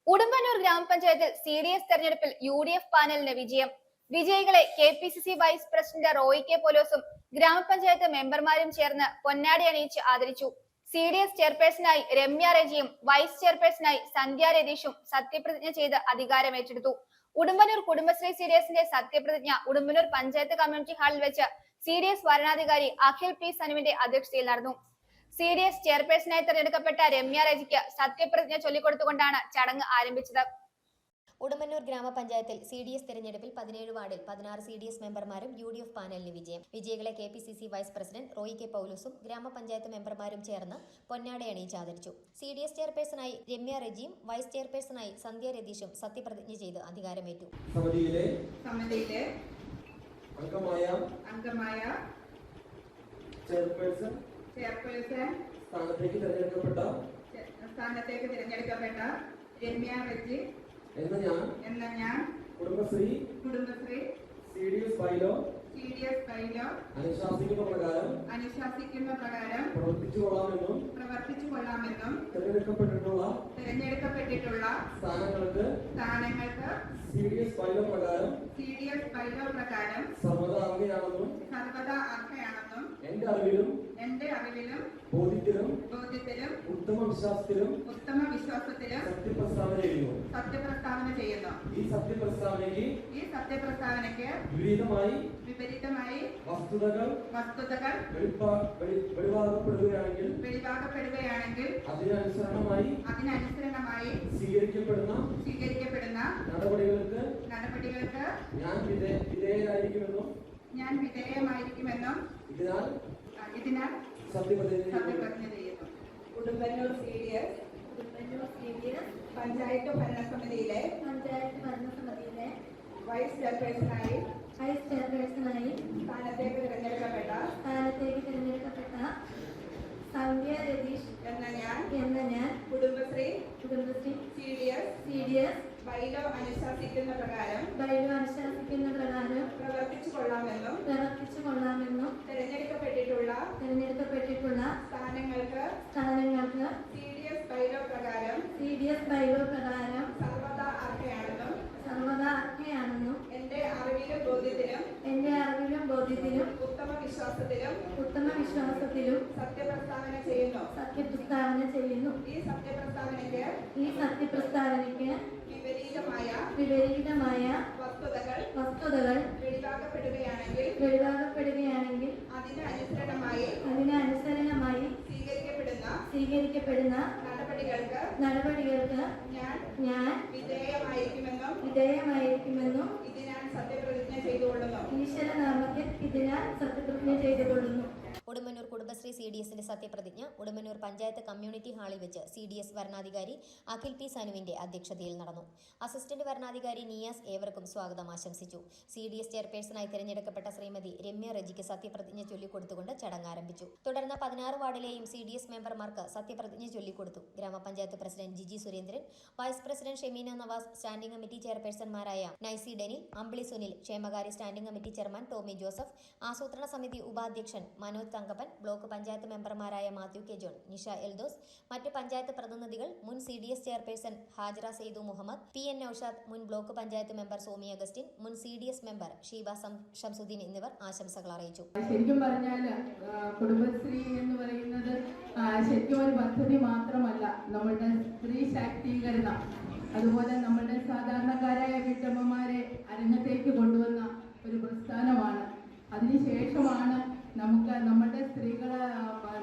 ഉടുമ്പന്നൂർ ഗ്രാമപഞ്ചായത്തിൽ CDS തെരഞ്ഞെടുപ്പിൽ UDF പാനലിന് വിജയം. വിജയികളെ KPCC vice president Roy K പോലോസും ഗ്രാമപഞ്ചായത്ത് മെമ്പർമാരും ചേർന്ന് പൊന്നാടി അണിയിച്ച് ആദരിച്ചു. CDS ചെയർപേഴ്സണായി രമ്യ റെജിയും വൈസ് ചെയർപേഴ്സണായി സന്ധ്യ രതീഷും സത്യപ്രതിജ്ഞ ചെയ്ത് അധികാരമേറ്റെടുത്തു. ഉടുമ്പന്നൂർ കുടുംബശ്രീ CDSന്റെ സത്യപ്രതിജ്ഞ ഉടുമ്പന്നൂർ പഞ്ചായത്ത് കമ്മ്യൂണിറ്റി ഹാളിൽ വെച്ച് CDS വരണാധികാരി അഖിൽ P സനുവിന്റെ അധ്യക്ഷതയിൽ നടന്നു. CDS ചെയർപേഴ്സണായി തെരഞ്ഞെടുക്കപ്പെട്ട രമ്യ റെജിക്ക് സത്യപ്രതിജ്ഞ ചൊല്ലിക്കൊടുത്തുകൊണ്ടാണ് ചടങ്ങ് ആരംഭിച്ചത്. ഉടുമ്പന്നൂർ ഗ്രാമപഞ്ചായത്തിൽ CDS തെരഞ്ഞെടുപ്പിൽ 17 വാർഡിൽ 16 CDS മെമ്പർമാരും UDF പാനലിന് വിജയം. വിജയികളെ KPCC vice president Roy K പൗലോസും ഗ്രാമപഞ്ചായത്ത് മെമ്പർമാരും ചേർന്ന് പൊന്നാടി അണിയിച്ച് ആദരിച്ചു. CDS ചെയർപേഴ്സണായി രമ്യ റെജിയും വൈസ് ചെയർപേഴ്സണായി സന്ധ്യ രതീഷും സത്യപ്രതിജ്ഞ ചെയ്ത് അധികാരമേറ്റു. സമിതിയിലെ അംഗമായ ചെയർപേഴ്സൺ സ്ഥാനത്തേക്ക് തിരഞ്ഞെടുക്കപ്പെട്ട രമ്യ റെജി എന്ന ഞാൻ കുടുംബശ്രീ CDS ബൈലോ അനുശാസിക്കുന്ന പ്രകാരം പ്രവർത്തിച്ചു കൊള്ളാമെന്നും തിരഞ്ഞെടുക്കപ്പെട്ടിട്ടുള്ള സ്ഥാനങ്ങൾക്ക് CDS ബൈലോ പ്രകാരം സർവ്വതാ അർഹയാണെന്നും എന്റെ അറിവിലും ബോധ്യത്തിലും ഉത്തമ വിശ്വാസത്തിലും സത്യപ്രസ്താവന ചെയ്യുന്നു. ഈ സത്യപ്രസ്താവനയ്ക്ക് വിപരീതമായി വസ്തുതകൾ വെളിവാക്കപ്പെടുകയാണെങ്കിൽ അതിനനുസരണമായി സ്വീകരിക്കപ്പെടുന്ന നടപടികൾക്ക് ഞാൻ വിധേയമായിരിക്കുമെന്നും ഇതിനാൽ സത്യപ്രതിജ്ഞ ചെയ്യുന്നു. ഉടുമ്പന്നൂർ CDS പഞ്ചായത്ത് ഭരണസമിതിയിലെ വൈസ് ചെയർപേഴ്സണായി സ്ഥാനത്തേക്ക് തിരഞ്ഞെടുക്കപ്പെട്ട സന്ധ്യ രതീഷ് എന്ന ഞാൻ കുടുംബശ്രീ CDS ബൈലോ അനുശാസിക്കുന്ന പ്രകാരം പ്രവർത്തിച്ചു കൊള്ളാമെന്നും തിരഞ്ഞെടുക്കപ്പെട്ടിട്ടുള്ള സ്ഥാനങ്ങൾക്ക് CDS ബൈലോ പ്രകാരം സർവ്വതാ അർഹയാണെന്നും എന്റെ അറിവിലും ബോധ്യത്തിലും ഉത്തമ വിശ്വാസത്തിലും സത്യപ്രസ്താവന ചെയ്യുന്നു. ഈ സത്യപ്രസ്താവനയ്ക്ക് വിപരീതമായ വസ്തുതകൾ വെളിവാക്കപ്പെടുകയാണെങ്കിൽ അതിനനുസരണമായി സ്വീകരിക്കപ്പെടുന്ന നടപടികൾക്ക് ഞാൻ വിധേയമായിരിക്കുമെന്നും ഇതിനാൽ സത്യപ്രതിജ്ഞ ചെയ്തുകൊള്ളുന്നു. ഉടുമ്പന്നൂർ കുടുംബശ്രീ CDSന്റെ സത്യപ്രതിജ്ഞ ഉടുമ്പന്നൂർ പഞ്ചായത്ത് കമ്മ്യൂണിറ്റി ഹാളിൽ വെച്ച് CDS വരണാധികാരി അഖിൽ P സനുവിന്റെ അധ്യക്ഷതയിൽ നടന്നു. അസിസ്റ്റന്റ് വരണാധികാരി നിയാസ് ഏവർക്കും സ്വാഗതം ആശംസിച്ചു. CDS ചെയർപേഴ്സണായി തിരഞ്ഞെടുക്കപ്പെട്ട ശ്രീമതി രമ്യ റെജിക്ക് സത്യപ്രതിജ്ഞ ചൊല്ലിക്കൊടുത്തുകൊണ്ട് ചടങ്ങ് ആരംഭിച്ചു. തുടർന്ന് 16 വാർഡിലെയും CDS മെമ്പർമാർക്ക് സത്യപ്രതിജ്ഞ ചൊല്ലിക്കൊടുത്തു. Grama panchayat president Jiji Surendran, vice president Shemeena Navas, standing committee ചെയർപേഴ്സൺമാരായ നൈസി ഡെനിൽ, അമ്പിളി സുനിൽ, ക്ഷേമകാര്യ standing committee chairman Tommy Joseph, ആസൂത്രണ സമിതി ഉപാധ്യക്ഷൻ മനോജ് തങ്കപ്പൻ, ബ്ലോക്ക് പഞ്ചായത്ത് മെമ്പർമാരായ Mathew K John, Nisha Eldhose, മറ്റ് പഞ്ചായത്ത് പ്രതിനിധികൾ, മുൻ CDS chairperson Hajara Saidu Muhammad, PN Noushad, മുൻ block panchayat member Somi Augustine, മുൻ CDS മെമ്പർ ഷീബ ഷംസുദ്ദീൻ എന്നിവർ ആശംസകൾ അറിയിച്ചു. ശരിക്കും പറഞ്ഞാൽ കുടുംബശ്രീ എന്ന് പറയുന്നത് ശരിക്കും ഒരു പദ്ധതി മാത്രമല്ല, നമ്മളുടെ സ്ത്രീ ശാക്തീകരണം, അതുപോലെ നമ്മളുടെ സാധാരണക്കാരായ വീട്ടമ്മമാരെ അരങ്ങത്തേക്ക് കൊണ്ടുവന്ന ഒരു പ്രസ്ഥാനമാണ്. അതിനുശേഷമാണ് നമുക്ക് നമ്മുടെ സ്ത്രീകളെ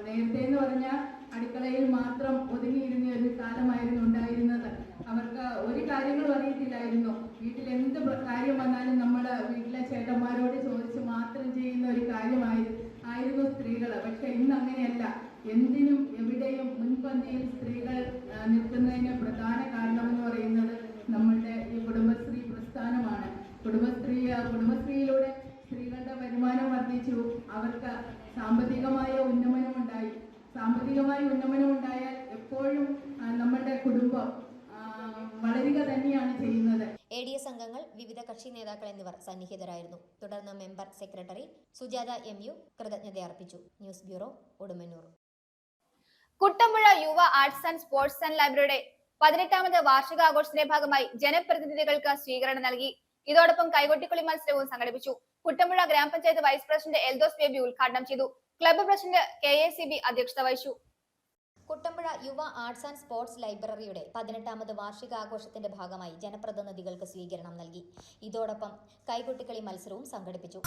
നേരത്തെ എന്ന് പറഞ്ഞാൽ അടുക്കളയിൽ മാത്രം ഒതുങ്ങിയിരുന്ന ഒരു കാലമായിരുന്നു ഉണ്ടായിരുന്നത്. അവർക്ക് ഒരു കാര്യങ്ങളും അറിയത്തില്ലായിരുന്നു. വീട്ടിൽ എന്ത് കാര്യം വന്നാലും നമ്മൾ വീട്ടിലെ ചേട്ടന്മാരോട് ചോദിച്ച് മാത്രം ചെയ്യുന്ന ഒരു കാര്യമായിരുന്നു സ്ത്രീകൾ. പക്ഷെ ഇന്ന് അങ്ങനെയല്ല. എന്തിനും എവിടെയും മുൻപന്തിയിൽ സ്ത്രീകൾ നിൽക്കുന്നതിന് പ്രധാന കാരണമെന്ന് പറയുന്നത് നമ്മളുടെ ഈ കുടുംബശ്രീ പ്രസ്ഥാനമാണ്. കുടുംബശ്രീയിലൂടെ സ്ത്രീകളുടെ വരുമാനം സാമ്പത്തികമായി ഉന്നമനം ഉണ്ടായാൽ എപ്പോഴും നമ്മുടെ കുടുംബം വളരുക തന്നെയാണ് ചെയ്യുന്നത്. ADS അംഗങ്ങൾ, വിവിധ കക്ഷി നേതാക്കൾ എന്നിവർ സന്നിഹിതരായിരുന്നു. തുടർന്ന് മെമ്പർ സെക്രട്ടറി സുജാത MU കൃതജ്ഞത അർപ്പിച്ചു. News bureau, Udumbannoor. കുട്ടമ്പുഴ യുവ ആർട്സ് ആൻഡ് സ്പോർട്സ് ആൻഡ് ലൈബ്രറിയുടെ 18ാമത് വാർഷികാഘോഷത്തിന്റെ ഭാഗമായി ജനപ്രതിനിധികൾക്ക് സ്വീകരണം നൽകി. ഇതോടൊപ്പം കൈകൊട്ടിക്കളി മത്സരവും സംഘടിപ്പിച്ചു. കുട്ടമ്പുഴ ഗ്രാമപഞ്ചായത്ത് വൈസ് പ്രസിഡന്റ് എൽദോസ് ബേബി ഉദ്ഘാടനം ചെയ്തു. ക്ലബ്ബ് പ്രസിഡന്റ് KACB അധ്യക്ഷത വഹിച്ചു. കുട്ടമ്പുഴ യുവ ആർട്സ് ആൻഡ് സ്പോർട്സ് ലൈബ്രറിയുടെ 18ാമത് വാർഷികാഘോഷത്തിന്റെ ഭാഗമായി ജനപ്രതിനിധികൾക്ക് സ്വീകരണം നൽകി. ഇതോടൊപ്പം കൈകൊട്ടിക്കളി മത്സരവും സംഘടിപ്പിച്ചു.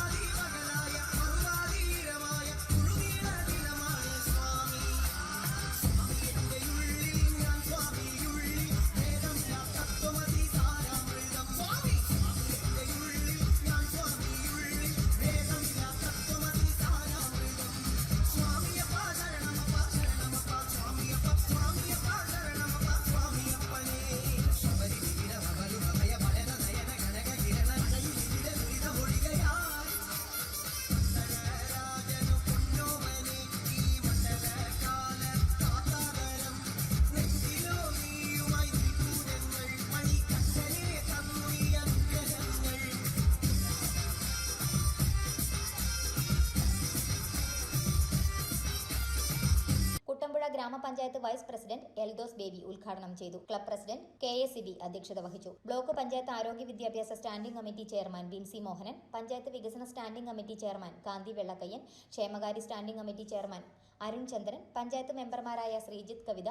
ഗ്രാമപഞ്ചായത്ത് വൈസ് പ്രസിഡന്റ് എൽദോസ് ബേബി ഉദ്ഘാടനം ചെയ്തു. ക്ലബ് പ്രസിഡന്റ് KACB അധ്യക്ഷത വഹിച്ചു. ബ്ലോക്ക് പഞ്ചായത്ത് ആരോഗ്യ വിദ്യാഭ്യാസ standing committee chairman Binsy Mohanan, panchayat വികസന standing committee chairman Kanthi Vellakkayyan, ക്ഷേമകാര്യ standing committee chairman Arun Chandran, panchayat മെമ്പർമാരായ Sreejith Kavitha,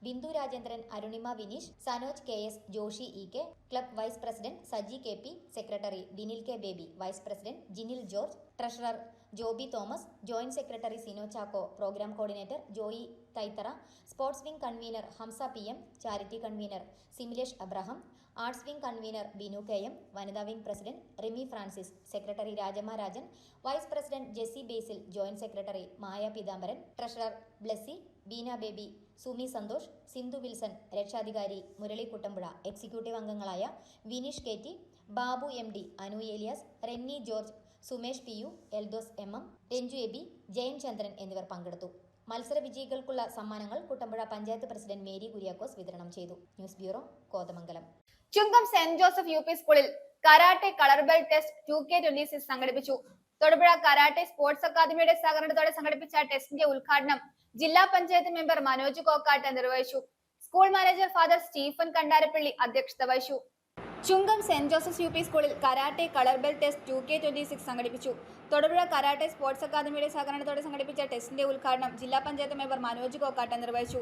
Bindu Rajendran, Arunima Vineesh, Sanoj KS, Joshy EK, club vice president Saji KP, secretary Binil K Baby, vice president Jinil George, treasurer Joby Thomas, joint secretary Sino Chacko, programme coordinator Joy Thaithara, sports wing convener Hamsa PM, charity convener Similesh Abraham, arts wing convener Binu KM, വനിതാ wing president Rimi Francis, secretary Rajamma Rajan, vice president Jessy Basil, joint secretary Maya Peethambaran, treasurer Blessy, Beena Baby, Sumi Santhosh, Sindhu Wilson, രക്ഷാധികാരി മുരളി കുട്ടമ്പുഴ, എക്സിക്യൂട്ടീവ് അംഗങ്ങളായ Vineesh KT, Babu MD, Anu Elias, Renny George, Sumesh PU, Eldhose MM, Ranju Eby, Jayan Chandran എന്നിവർ പങ്കെടുത്തു. മത്സര വിജയികൾക്കുള്ള സമ്മാനങ്ങൾ കുട്ടമ്പുഴ പഞ്ചായത്ത് പ്രസിഡന്റ് മേരി കുര്യാക്കോസ് വിതരണം ചെയ്തു. News bureau, Kothamangalam. Chungam saint Joseph UP സ്കൂളിൽ karate colour belt test 2K26 സംഘടിപ്പിച്ചു. തൊടുപുഴ കരാട്ടെ സ്പോർട്സ് അക്കാദമിയുടെ സഹകരണത്തോടെ സംഘടിപ്പിച്ച ടെസ്റ്റിന്റെ ഉദ്ഘാടനം ജില്ലാ പഞ്ചായത്ത് മെമ്പർ മനോജ് കോക്കാട്ട് നിർവഹിച്ചു. School manager father Stephen Kandarappally അധ്യക്ഷത വഹിച്ചു. ചുങ്കം സെന്റ് ജോസഫ് UP സ്കൂളിൽ karate colour belt test 2K26 സംഘടിപ്പിച്ചു. തൊടുപുഴ കരാട്ടെ സ്പോർട്സ് അക്കാദമിയുടെ സഹകരണത്തോടെ സംഘടിപ്പിച്ച ടെസ്റ്റിന്റെ ഉദ്ഘാടനം ജില്ലാ പഞ്ചായത്ത് മെമ്പർ മനോജ് കോക്കാട്ട് നിർവഹിച്ചു.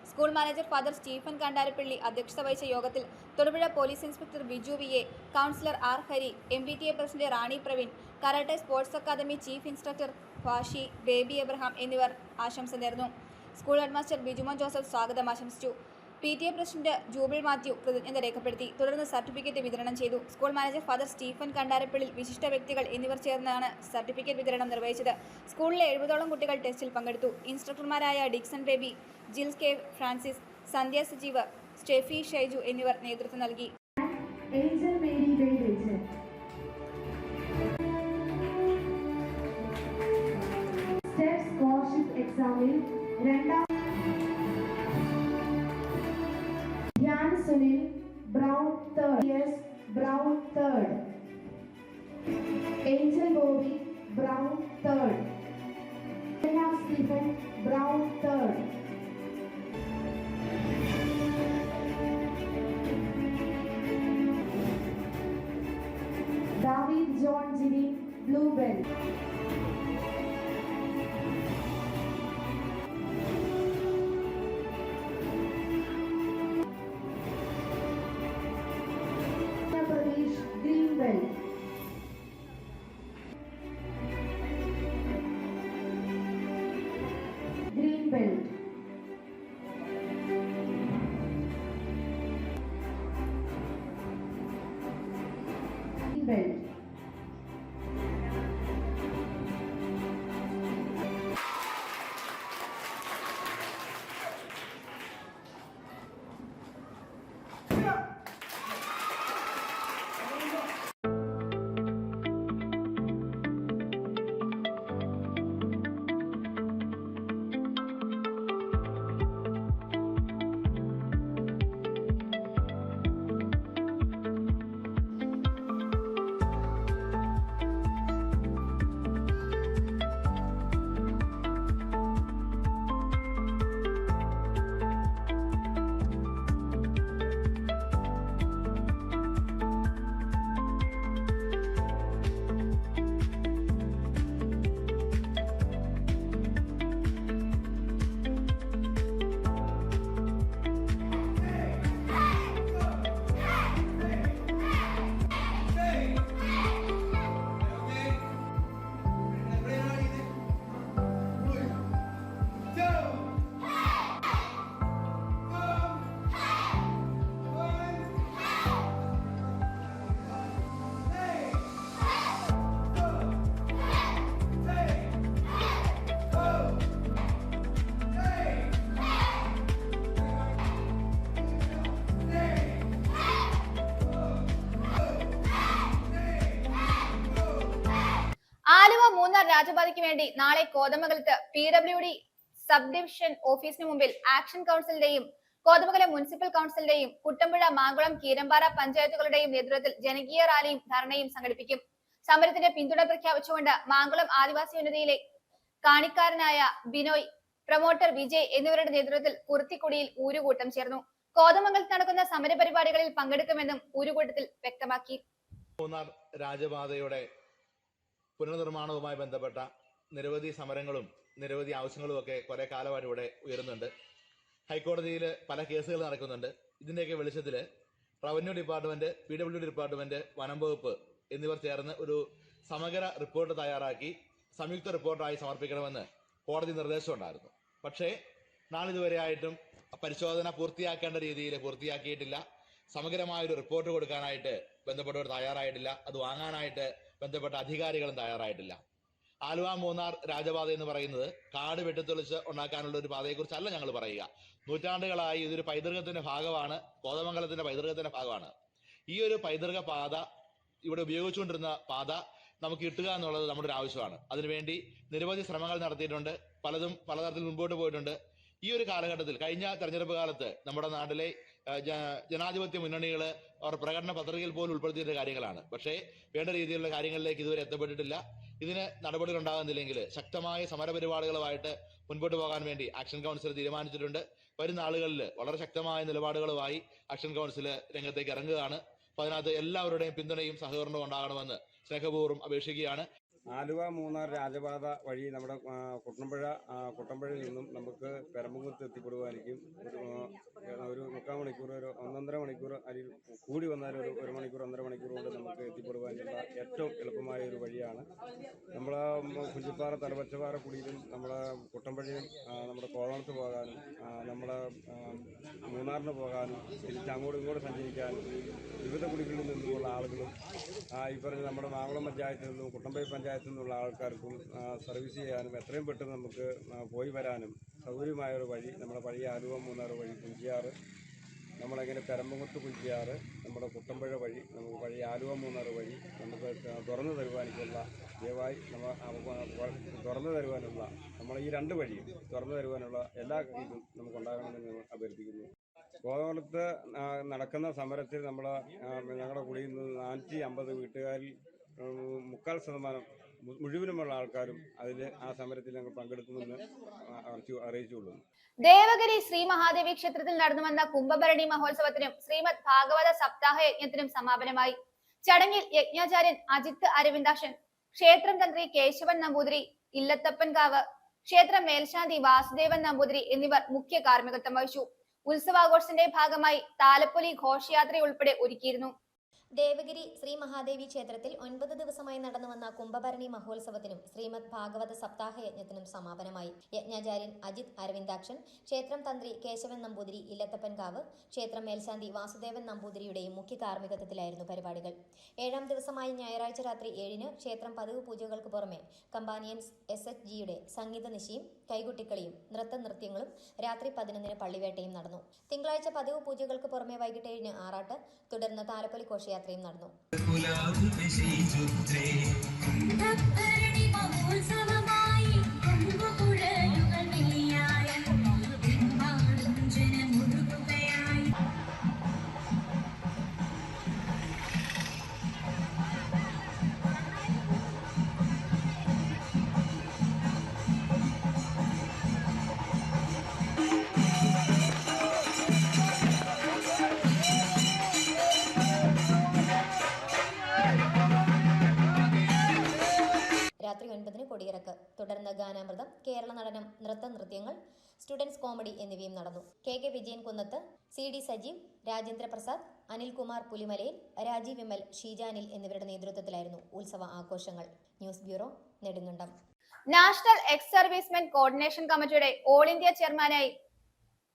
School manager father Stephen Kandarappally അധ്യക്ഷത വഹിച്ച യോഗത്തിൽ Thodupuzha police inspector Biju VA, councillor R Hari, MPTA president Rani Praveen, karate sports academy chief instructor Fashi, Baby Abraham എന്നിവർ ആശംസ നേർന്നു. സ്കൂൾ ഹെഡ്മാസ്റ്റർ ബിജുമോൻ ജോസഫ് സ്വാഗതം ആശംസിച്ചു. PTA പ്രസിഡന്റ് ജൂബിൾ മാത്യു കൃതജ്ഞത രേഖപ്പെടുത്തി. തുടർന്ന് സർട്ടിഫിക്കറ്റ് വിതരണം ചെയ്തു. School manager father Stephen Kandarappally, വിശിഷ്ട വ്യക്തികൾ എന്നിവർ ചേർന്നാണ് സർട്ടിഫിക്കറ്റ് വിതരണം നിർവഹിച്ചത്. സ്കൂളിലെ 70ഓളം കുട്ടികൾ ടെസ്റ്റിൽ പങ്കെടുത്തു. ഇൻസ്ട്രക്ടർമാരായ Dixon Baby, Jils K Francis, Sandhya Sajeev, Steffi Shaiju എന്നിവർ നേതൃത്വം നൽകി. Sunil, Brown 3rd, yes, Brown 3rd. Angel Bobby, Brown 3rd. Stephen, Brown 3rd. David John Ginny, Blue Belt. Green Belt. Green Belt. Green Belt. രാജപാതയ്ക്ക് വേണ്ടി നാളെ കോതമംഗലത്ത് PWD സബ് ഡിവിഷൻ ഓഫീസിന് മുമ്പിൽ ആക്ഷൻ കൗൺസിലിന്റെയും കോതമംഗലം മുനിസിപ്പൽ കൗൺസിലിന്റെയും കുട്ടമ്പുഴ, മാങ്കുളം, കീരമ്പാറ പഞ്ചായത്തുകളുടെയും നേതൃത്വത്തിൽ ജനകീയ റാലിയും ധർണയും സംഘടിപ്പിക്കും. സമരത്തിന്റെ പിന്തുണ പ്രഖ്യാപിച്ചുകൊണ്ട് മാങ്കുളം ആദിവാസി ഉന്നതിയിലെ കാണിക്കാരനായ ബിനോയ്, പ്രൊമോട്ടർ വിജയ് എന്നിവരുടെ നേതൃത്വത്തിൽ കുർത്തിക്കുടിയിൽ ഊരുകൂട്ടം ചേർന്നു. കോതമംഗലത്ത് നടക്കുന്ന സമരപരിപാടികളിൽ പങ്കെടുക്കുമെന്നും ഊരുകൂട്ടത്തിൽ വ്യക്തമാക്കി. മൂന്നാർ രാജപാതയുടെ പുനർനിർമ്മാണവുമായി ബന്ധപ്പെട്ട നിരവധി സമരങ്ങളും നിരവധി ആവശ്യങ്ങളും ഒക്കെ കുറെ കാലമായിട്ട് ഇവിടെ ഉയരുന്നുണ്ട്. ഹൈക്കോടതിയിൽ പല കേസുകൾ നടക്കുന്നുണ്ട്. ഇതിന്റെയൊക്കെ വെളിച്ചത്തിൽ റവന്യൂ ഡിപ്പാർട്ട്മെന്റ്, PWD ഡിപ്പാർട്ട്മെന്റ്, വനം വകുപ്പ് എന്നിവർ ചേർന്ന് ഒരു സമഗ്ര റിപ്പോർട്ട് തയ്യാറാക്കി സംയുക്ത റിപ്പോർട്ടായി സമർപ്പിക്കണമെന്ന് കോടതി നിർദ്ദേശമുണ്ടായിരുന്നു. പക്ഷേ നാളിതുവരെയായിട്ടും പരിശോധന പൂർത്തിയാക്കേണ്ട രീതിയിൽ പൂർത്തിയാക്കിയിട്ടില്ല. സമഗ്രമായൊരു റിപ്പോർട്ട് കൊടുക്കാനായിട്ട് ബന്ധപ്പെട്ടവർ തയ്യാറായിട്ടില്ല. അത് വാങ്ങാനായിട്ട് ബന്ധപ്പെട്ട അധികാരികളും തയ്യാറായിട്ടില്ല. ആലുവ മൂന്നാർ രാജപാത എന്ന് പറയുന്നത് കാട് വെട്ടിത്തെളിച്ച് ഉണ്ടാക്കാനുള്ള ഒരു പാതയെക്കുറിച്ചല്ല ഞങ്ങൾ പറയുക. നൂറ്റാണ്ടുകളായി ഇതൊരു പൈതൃകത്തിന്റെ ഭാഗമാണ്, കോതമംഗലത്തിന്റെ പൈതൃകത്തിന്റെ ഭാഗമാണ്. ഈ ഒരു പൈതൃക പാത, ഇവിടെ ഉപയോഗിച്ചുകൊണ്ടിരുന്ന പാത നമുക്ക് കിട്ടുക എന്നുള്ളത് നമ്മുടെ ഒരു ആവശ്യമാണ്. അതിനുവേണ്ടി നിരവധി ശ്രമങ്ങൾ നടത്തിയിട്ടുണ്ട്. പലതും പലതരത്തിൽ മുമ്പോട്ട് പോയിട്ടുണ്ട്. ഈ ഒരു കാലഘട്ടത്തിൽ, കഴിഞ്ഞ തെരഞ്ഞെടുപ്പ് കാലത്ത് നമ്മുടെ നാട്ടിലെ ജനാധിപത്യ മുന്നണികൾ അവർ പ്രകടന പത്രികയിൽ പോലും ഉൾപ്പെടുത്തിയ കാര്യങ്ങളാണ്. പക്ഷേ വേണ്ട രീതിയിലുള്ള കാര്യങ്ങളിലേക്ക് ഇതുവരെ എത്തപ്പെട്ടിട്ടില്ല. ഇതിന് നടപടികൾ ഉണ്ടാകുന്നില്ലെങ്കിൽ ശക്തമായ സമരപരിപാടികളുമായിട്ട് മുൻപോട്ട് പോകാൻ വേണ്ടി ആക്ഷൻ കൗൺസിൽ തീരുമാനിച്ചിട്ടുണ്ട്. വരുന്ന ആളുകളിൽ വളരെ ശക്തമായ നിലപാടുകളുമായി ആക്ഷൻ കൗൺസിൽ രംഗത്തേക്ക് ഇറങ്ങുകയാണ്. അപ്പോൾ അതിനകത്ത് എല്ലാവരുടെയും പിന്തുണയും സഹകരണവും ഉണ്ടാകണമെന്ന് സ്നേഹപൂർവ്വം അപേക്ഷിക്കുകയാണ്. ആലുവ മൂന്നാർ രാജപാത വഴി നമ്മുടെ കുട്ടമ്പുഴയിൽ നിന്നും നമുക്ക് പെരമ്പുകുത്ത് എത്തിപ്പെടുവാനിരിക്കും. ഒരു 3/4 മണിക്കൂർ, ഒരു 1.5 മണിക്കൂർ, അല്ലെങ്കിൽ കൂടി വന്നാൽ ഒരു മണിക്കൂർ, 1.5 മണിക്കൂർ കൊണ്ട് നമുക്ക് എത്തിപ്പെടുവാനുള്ള ഏറ്റവും എളുപ്പമായ ഒരു വഴിയാണ്. നമ്മൾ കുഞ്ചിപ്പാറ, തലപ്പച്ചപ്പാറ കുടിയിലും നമ്മളെ കുട്ടമ്പുഴയും നമ്മുടെ കോതമംഗലത്ത് പോകാനും നമ്മളെ മൂന്നാറിന് പോകാനും തിരിച്ച് അങ്ങോട്ടും ഇങ്ങോട്ടും സഞ്ചരിക്കാനും വിവിധ കുടികളിൽ നിന്നുമുള്ള ആളുകളും ഈ പറഞ്ഞ നമ്മുടെ മാങ്കുളം പഞ്ചായത്തിൽ നിന്നും കുട്ടമ്പൈ പഞ്ചായത്തിൽ നിന്നുള്ള ആൾക്കാർക്കും സർവീസ് ചെയ്യാനും എത്രയും പെട്ടെന്ന് നമുക്ക് പോയി വരാനും സൗകര്യമായ ഒരു വഴി നമ്മുടെ പഴയ ആലുവ മൂന്നാർ വഴി, കുഞ്ചിയാറ്, നമ്മളെങ്ങനെ പെരമ്പുകുത്ത് കുഞ്ചിയാറ്, നമ്മുടെ കുട്ടമ്പുഴ വഴി, നമുക്ക് പഴയ ആലുവ മൂന്നാർ വഴി നമുക്ക് തുറന്നു തരുവാനുള്ള ദയവായി തുറന്നു തരുവാനുള്ള നമ്മൾ ഈ 2 വഴിയും തുറന്നു തരുവാനുള്ള എല്ലാ ഇതും നമുക്കുണ്ടാകണമെന്ന് അഭ്യർത്ഥിക്കുന്നു. കോതമംഗലത്ത് നടക്കുന്ന സമരത്തിൽ ഞങ്ങളുടെ കുടിയിൽ നിന്ന് 450 വീട്ടുകാരിൽ 3/4% മുഴുവനുമുള്ള ആൾക്കാരും ആ സമരത്തിൽ ഞങ്ങൾ പങ്കെടുക്കുമെന്ന് അറിയിച്ചുകൊള്ളുന്നു. ദേവഗിരി ശ്രീ മഹാദേവി ക്ഷേത്രത്തിൽ നടന്നു വന്ന കുംഭഭരണി മഹോത്സവത്തിനും ശ്രീമദ് ഭാഗവത സപ്താഹ യജ്ഞത്തിനും സമാപനമായി. ചടങ്ങിൽ യജ്ഞാചാര്യൻ അജിത്ത് അരവിന്ദാക്ഷൻ, ക്ഷേത്രം തന്ത്രി കേശവൻ നമ്പൂതിരി, ഇല്ലത്തപ്പൻകാവ് ക്ഷേത്രം മേൽശാന്തി വാസുദേവൻ നമ്പൂതിരി എന്നിവർ മുഖ്യ കാർമ്മികത്വം വഹിച്ചു. ഉത്സവാഘോഷത്തിന്റെ ഭാഗമായി താലപ്പൊലി ഘോഷയാത്ര ഉൾപ്പെടെ ഒരുക്കിയിരുന്നു. ദേവഗിരി ശ്രീ മഹാദേവി ക്ഷേത്രത്തിൽ 9 ദിവസമായി നടന്നുവന്ന കുംഭഭരണി മഹോത്സവത്തിനും ശ്രീമദ് ഭാഗവത സപ്താഹ യജ്ഞത്തിനും സമാപനമായി. യജ്ഞാചാര്യൻ അജിത് അരവിന്ദാക്ഷൻ, ക്ഷേത്രം തന്ത്രി കേശവൻ നമ്പൂതിരി, ഇല്ലത്തപ്പൻകാവ് ക്ഷേത്രം മേൽശാന്തി വാസുദേവൻ നമ്പൂതിരിയുടെയും മുഖ്യ കാർമ്മികത്വത്തിലായിരുന്നു പരിപാടികൾ. 7ാം ദിവസമായ ഞായറാഴ്ച രാത്രി 7-ന് ക്ഷേത്രം പതിവ് പൂജകൾക്ക് പുറമെ കമ്പാനിയൻസ് SHGയുടെ സംഗീത നിശയും കൈകൊട്ടിക്കളിയും നൃത്തനൃത്യങ്ങളും രാത്രി 11-ന് പള്ളിവേട്ടയും നടന്നു. തിങ്കളാഴ്ച പതിവ് പൂജകൾക്ക് പുറമെ വൈകിട്ട് 7-ന് ആറാട്ട്, തുടർന്ന് താലപ്പൊലി ഘോഷയാത്രയും നടന്നു. രാത്രി 9-ന് കൊടിയിറക്ക്, തുടർന്ന് ഗാനാമൃതം, കേരള നടനം, നൃത്തനൃത്യങ്ങൾ, സ്റ്റുഡൻസ് കോമഡി എന്നിവയും നടന്നു. KK വിജയൻ കുന്നത്ത്, CD സജീവ്, രാജേന്ദ്ര പ്രസാദ്, അനിൽകുമാർ പുലിമലയിൽ, രാജീവ് വിമൽ, ഷീജാനിൽ എന്നിവരുടെ നേതൃത്വത്തിലായിരുന്നു ഉത്സവ ആഘോഷങ്ങൾ. News bureau, Nedumkandam. National ex servicemen coordination കമ്മിറ്റിയുടെ ഓൾ ഇന്ത്യ ചെയർമാനായി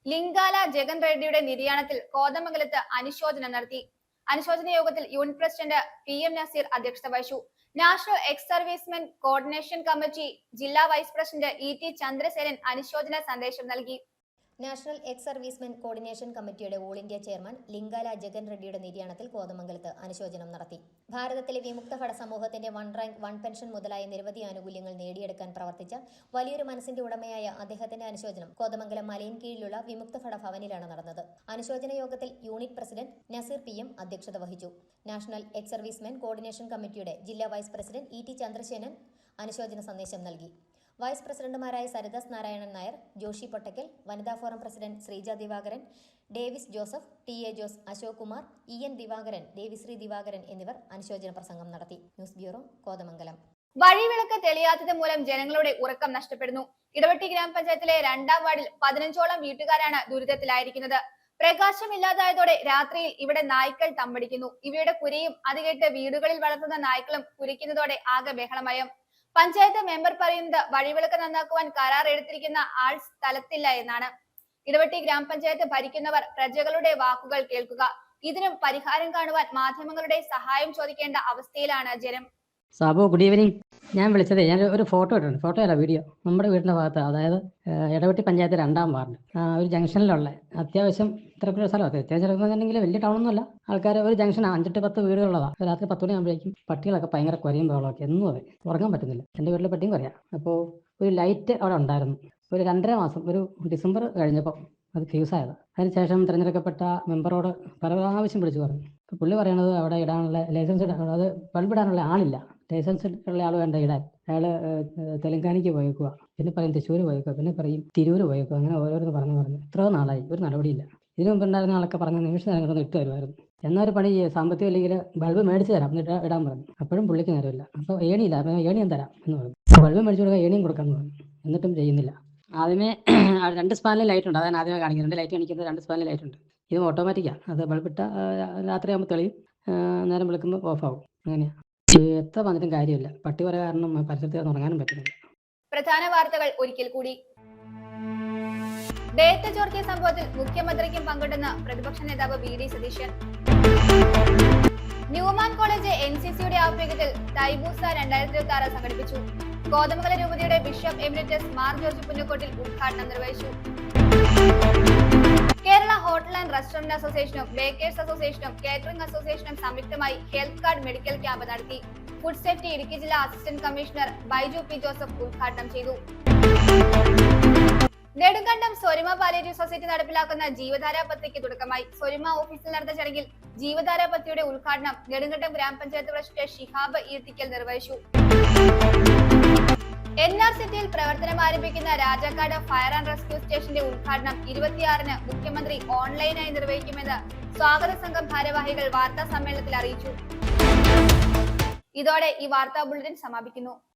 ലിംഗാല ജഗൻ റെഡ്ഡിയുടെ നിര്യാണത്തിൽ കോതമംഗലത്ത് അനുശോചനം നടത്തി. അനുശോചന യോഗത്തിൽ യൂണിറ്റ് പ്രസിഡന്റ് PM നസീർ അധ്യക്ഷത വഹിച്ചു. National ex servicemen coordination committee ജില്ലാ വൈസ് പ്രസിഡന്റ് ET ചന്ദ്രസേനൻ അനുശോചന സന്ദേശം നൽകി. നാഷണൽ എക്സ് സർവീസ്മെൻ കോർഡിനേഷൻ കമ്മിറ്റിയുടെ all India chairman Lingala Jagan റെഡ്ഡിയുടെ നിര്യാണത്തിൽ കോതമംഗലത്ത് അനുശോചനം നടത്തി. ഭാരതത്തിലെ വിമുക്ത ഭട സമൂഹത്തിന്റെ 1 റാങ്ക് 1 പെൻഷൻ മുതലായ നിരവധി ആനുകൂല്യങ്ങൾ നേടിയെടുക്കാൻ പ്രവർത്തിച്ച വലിയൊരു മനസ്സിന്റെ ഉടമയായ അദ്ദേഹത്തിന്റെ അനുശോചനം കോതമംഗലം മലയിൻ കീഴിലുള്ള വിമുക്ത ഭട ഭവനിലാണ് നടന്നത്. അനുശോചന യോഗത്തിൽ യൂണിറ്റ് പ്രസിഡന്റ് നസീർ PM അധ്യക്ഷത വഹിച്ചു. നാഷണൽ എക്സ് സർവീസ്മെൻ കോർഡിനേഷൻ കമ്മിറ്റിയുടെ ജില്ലാ വൈസ് പ്രസിഡന്റ് ET ചന്ദ്രസേനൻ അനുശോചന സന്ദേശം നൽകി. വൈസ് പ്രസിഡന്റുമാരായ സരിദാസ് നാരായണൻ നായർ, ജോഷി പൊട്ടക്കൽ, വനിതാ forum president Sreeja Divakaran, Davis Joseph, TA Jose, Ashok Kumar, EN Divakaran, Devisree Divakaran എന്നിവർ അനുശോചന പ്രസംഗം നടത്തി. News bureau, Kothamangalam. വഴിവിളക്ക് തെളിയാത്തത് മൂലം ജനങ്ങളുടെ ഉറക്കം നഷ്ടപ്പെടുന്നു. ഇടവെട്ടി ഗ്രാമപഞ്ചായത്തിലെ 2ാം വാർഡിൽ 15ഓളം വീട്ടുകാരാണ് ദുരിതത്തിലായിരിക്കുന്നത്. പ്രകാശമില്ലാതായതോടെ രാത്രിയിൽ ഇവിടെ നായ്ക്കൾ തമ്പടിക്കുന്നു. ഇവയുടെ കുരയും അത് കേട്ട് വീടുകളിൽ വളർത്തുന്ന നായ്ക്കളും കുരയ്ക്കുന്നതോടെ ആകെ ബഹളമയം. പഞ്ചായത്ത് മെമ്പർ പറയുന്നത് വഴിവിളക്ക് നന്നാക്കുവാൻ കരാർ എടുത്തിരിക്കുന്ന ആൾ സ്ഥലത്തില്ല എന്നാണ്. ഇടവെട്ടി ഗ്രാമപഞ്ചായത്ത് ഭരിക്കുന്നവർ പ്രജകളുടെ വാക്കുകൾ കേൾക്കുക. ഇതിനും പരിഹാരം കാണുവാൻ മാധ്യമങ്ങളുടെ സഹായം ചോദിക്കേണ്ട അവസ്ഥയിലാണ് ജനം. Sabu, good evening. ഞാൻ വിളിച്ചതേ, ഞാൻ ഒരു ഫോട്ടോ ഇട്ടുണ്ട്. ഫോട്ടോ അല്ല, വീഡിയോ. നമ്മുടെ വീടിൻ്റെ ഭാഗത്ത്, അതായത് ഇടവെട്ടി പഞ്ചായത്ത് 2ാം വാർഡ് ഒരു ജംഗ്ഷനിലുള്ള അത്യാവശ്യം ഇത്രക്കുള്ള സ്ഥലമൊക്കെ അത്യാവശ്യം എടുക്കുന്നുണ്ടെങ്കിൽ വലിയ ടൗണൊന്നുമല്ല. ആൾക്കാർ ഒരു ജംഗ്ഷൻ 5-10 വീടുകളുള്ളതാണ്. രാത്രി 10 മണിയാകുമ്പോഴേക്കും പട്ടികളൊക്കെ ഭയങ്കര കുരയും ബഹളമൊക്കെ. എന്നും അതെ, ഉറങ്ങാൻ പറ്റുന്നില്ല. എൻ്റെ വീട്ടിലെ പട്ടിയും കുരയാം. അപ്പോൾ ഒരു ലൈറ്റ് അവിടെ ഉണ്ടായിരുന്നു. ഒരു 2.5 മാസം, ഒരു ഡിസംബർ കഴിഞ്ഞപ്പോൾ അത് ഫ്യൂസായത്. അതിനുശേഷം തിരഞ്ഞെടുക്കപ്പെട്ട മെമ്പറോട് പല പ്രാവശ്യം വിളിച്ചു പറഞ്ഞു. അപ്പോൾ പുള്ളി പറയണത് അവിടെ ഇടാനുള്ള ലൈസൻസ്, അത് ബൾബ് ഇടാനുള്ള ആളില്ല, ലൈസൻസ് ഉള്ള ആൾ വേണ്ട ഇടാൻ. അയാൾ തെലങ്കാനയ്ക്ക് പോയേക്കുക, പിന്നെ പറയും തൃശ്ശൂർ പോയേക്കുക, പിന്നെ പറയും തിരൂർ പോയേക്കുക. അങ്ങനെ ഓരോരുന്ന് പറഞ്ഞു എത്രയോ നാളായി ഒരു നടപടിയില്ല. ഇതിനു മുമ്പ് ഉണ്ടായിരുന്ന ആളൊക്കെ പറഞ്ഞ നിമിഷം നേരങ്ങളൊന്നും ഇട്ട് തരുമായിരുന്നു. എന്നാൽ ഒരു പണി സാമ്പത്തികം ഇല്ലെങ്കിൽ ബൾബ് മേടിച്ച് തരാം എന്നിട്ട് ഇടാൻ പറഞ്ഞു. അപ്പോഴും പുള്ളിക്ക് നേരമില്ല. അപ്പോൾ ഏണിയില്ല, അപ്പോൾ ഏണിയും തരാം എന്ന് പറഞ്ഞു. ബൾബ് മേടിച്ചു കൊടുക്കുക, ഏണിയും കൊടുക്കാമെന്ന് പറഞ്ഞു. എന്നിട്ടും ചെയ്യുന്നില്ല. ആദ്യമേ 2 സ്പാനിൽ ലൈറ്റ് ഉണ്ട്. അതാണ് ആദ്യമേ കാണിക്കുന്നത്. ലൈറ്റ് കാണിക്കുന്നത് 2 സ്പാനിൽ ലൈറ്റ് ഉണ്ട്. ഇത് ഓട്ടോമാറ്റിക്കാണ്. അത് ബൾബിട്ട രാത്രിയാകുമ്പോൾ തെളിയും, നേരം വിളിക്കുമ്പോൾ ഓഫാവും. അങ്ങനെയാണ്. എത്ര വന്നിട്ടും കാര്യമില്ല. പട്ടി വര കാരണം പരിസരത്ത് ഉറങ്ങാനും പറ്റുന്നില്ല. പ്രധാന വാർത്തകൾ ഒരിക്കൽ കൂടി. ഡേറ്റ ചോർത്തിയ സംഭവത്തിൽ മുഖ്യമന്ത്രിക്കും പങ്കിട്ടെന്ന് പ്രതിപക്ഷ നേതാവ് VD സതീശൻ. ന്യൂമാൻ കോളേജ് NCCയുടെ ആഭിമുഖ്യത്തിൽ തൈബൂസ 2026 സംഘടിപ്പിച്ചു. കോതമംഗലം രൂപതയുടെ bishop emeritus Mar George Punnakottil ഉദ്ഘാടനം നിർവഹിച്ചു. കേരള ഹോട്ടൽ ആൻഡ് റെസ്റ്റോറന്റ് അസോസിയേഷനും ബേക്കേഴ്സ് അസോസിയേഷനും കേറ്ററിംഗ് അസോസിയേഷനും സംയുക്തമായി ഹെൽത്ത് കാർഡ് മെഡിക്കൽ ക്യാമ്പ് നടത്തി. ഫുഡ് സേഫ്റ്റി ഇടുക്കി ജില്ലാ assistant commissioner Baiju P. Joseph ഉദ്ഘാടനം ചെയ്തു. നെടുങ്കണ്ടം സ്വരിമ പാലിയേറ്റീവ് സൊസൈറ്റി നടപ്പിലാക്കുന്ന ജീവധാര പദ്ധതിക്ക് തുടക്കമായി. സ്വരിമ ഓഫീസിൽ നടന്ന ചടങ്ങിൽ ജീവധാര പദ്ധതിയുടെ ഉദ്ഘാടനം നെടുങ്കണ്ടം ഗ്രാമപഞ്ചായത്ത് പ്രസിഡന്റ് ഷിഹാബ് ഈർത്തിക്കൽ നിർവഹിച്ചു. NRCTയിൽ പ്രവർത്തനം ആരംഭിക്കുന്ന രാജാക്കാട് ഫയർ ആൻഡ് റെസ്ക്യൂ സ്റ്റേഷന്റെ ഉദ്ഘാടനം 26-ന് മുഖ്യമന്ത്രി ഓൺലൈനായി നിർവഹിക്കുമെന്ന് സ്വാഗത സംഘം ഭാരവാഹികൾ വാർത്താ സമ്മേളനത്തിൽ അറിയിച്ചു. ഇതോടെ ഈ വാർത്താ ബുള്ളറ്റിൻ സമാപിക്കുന്നു.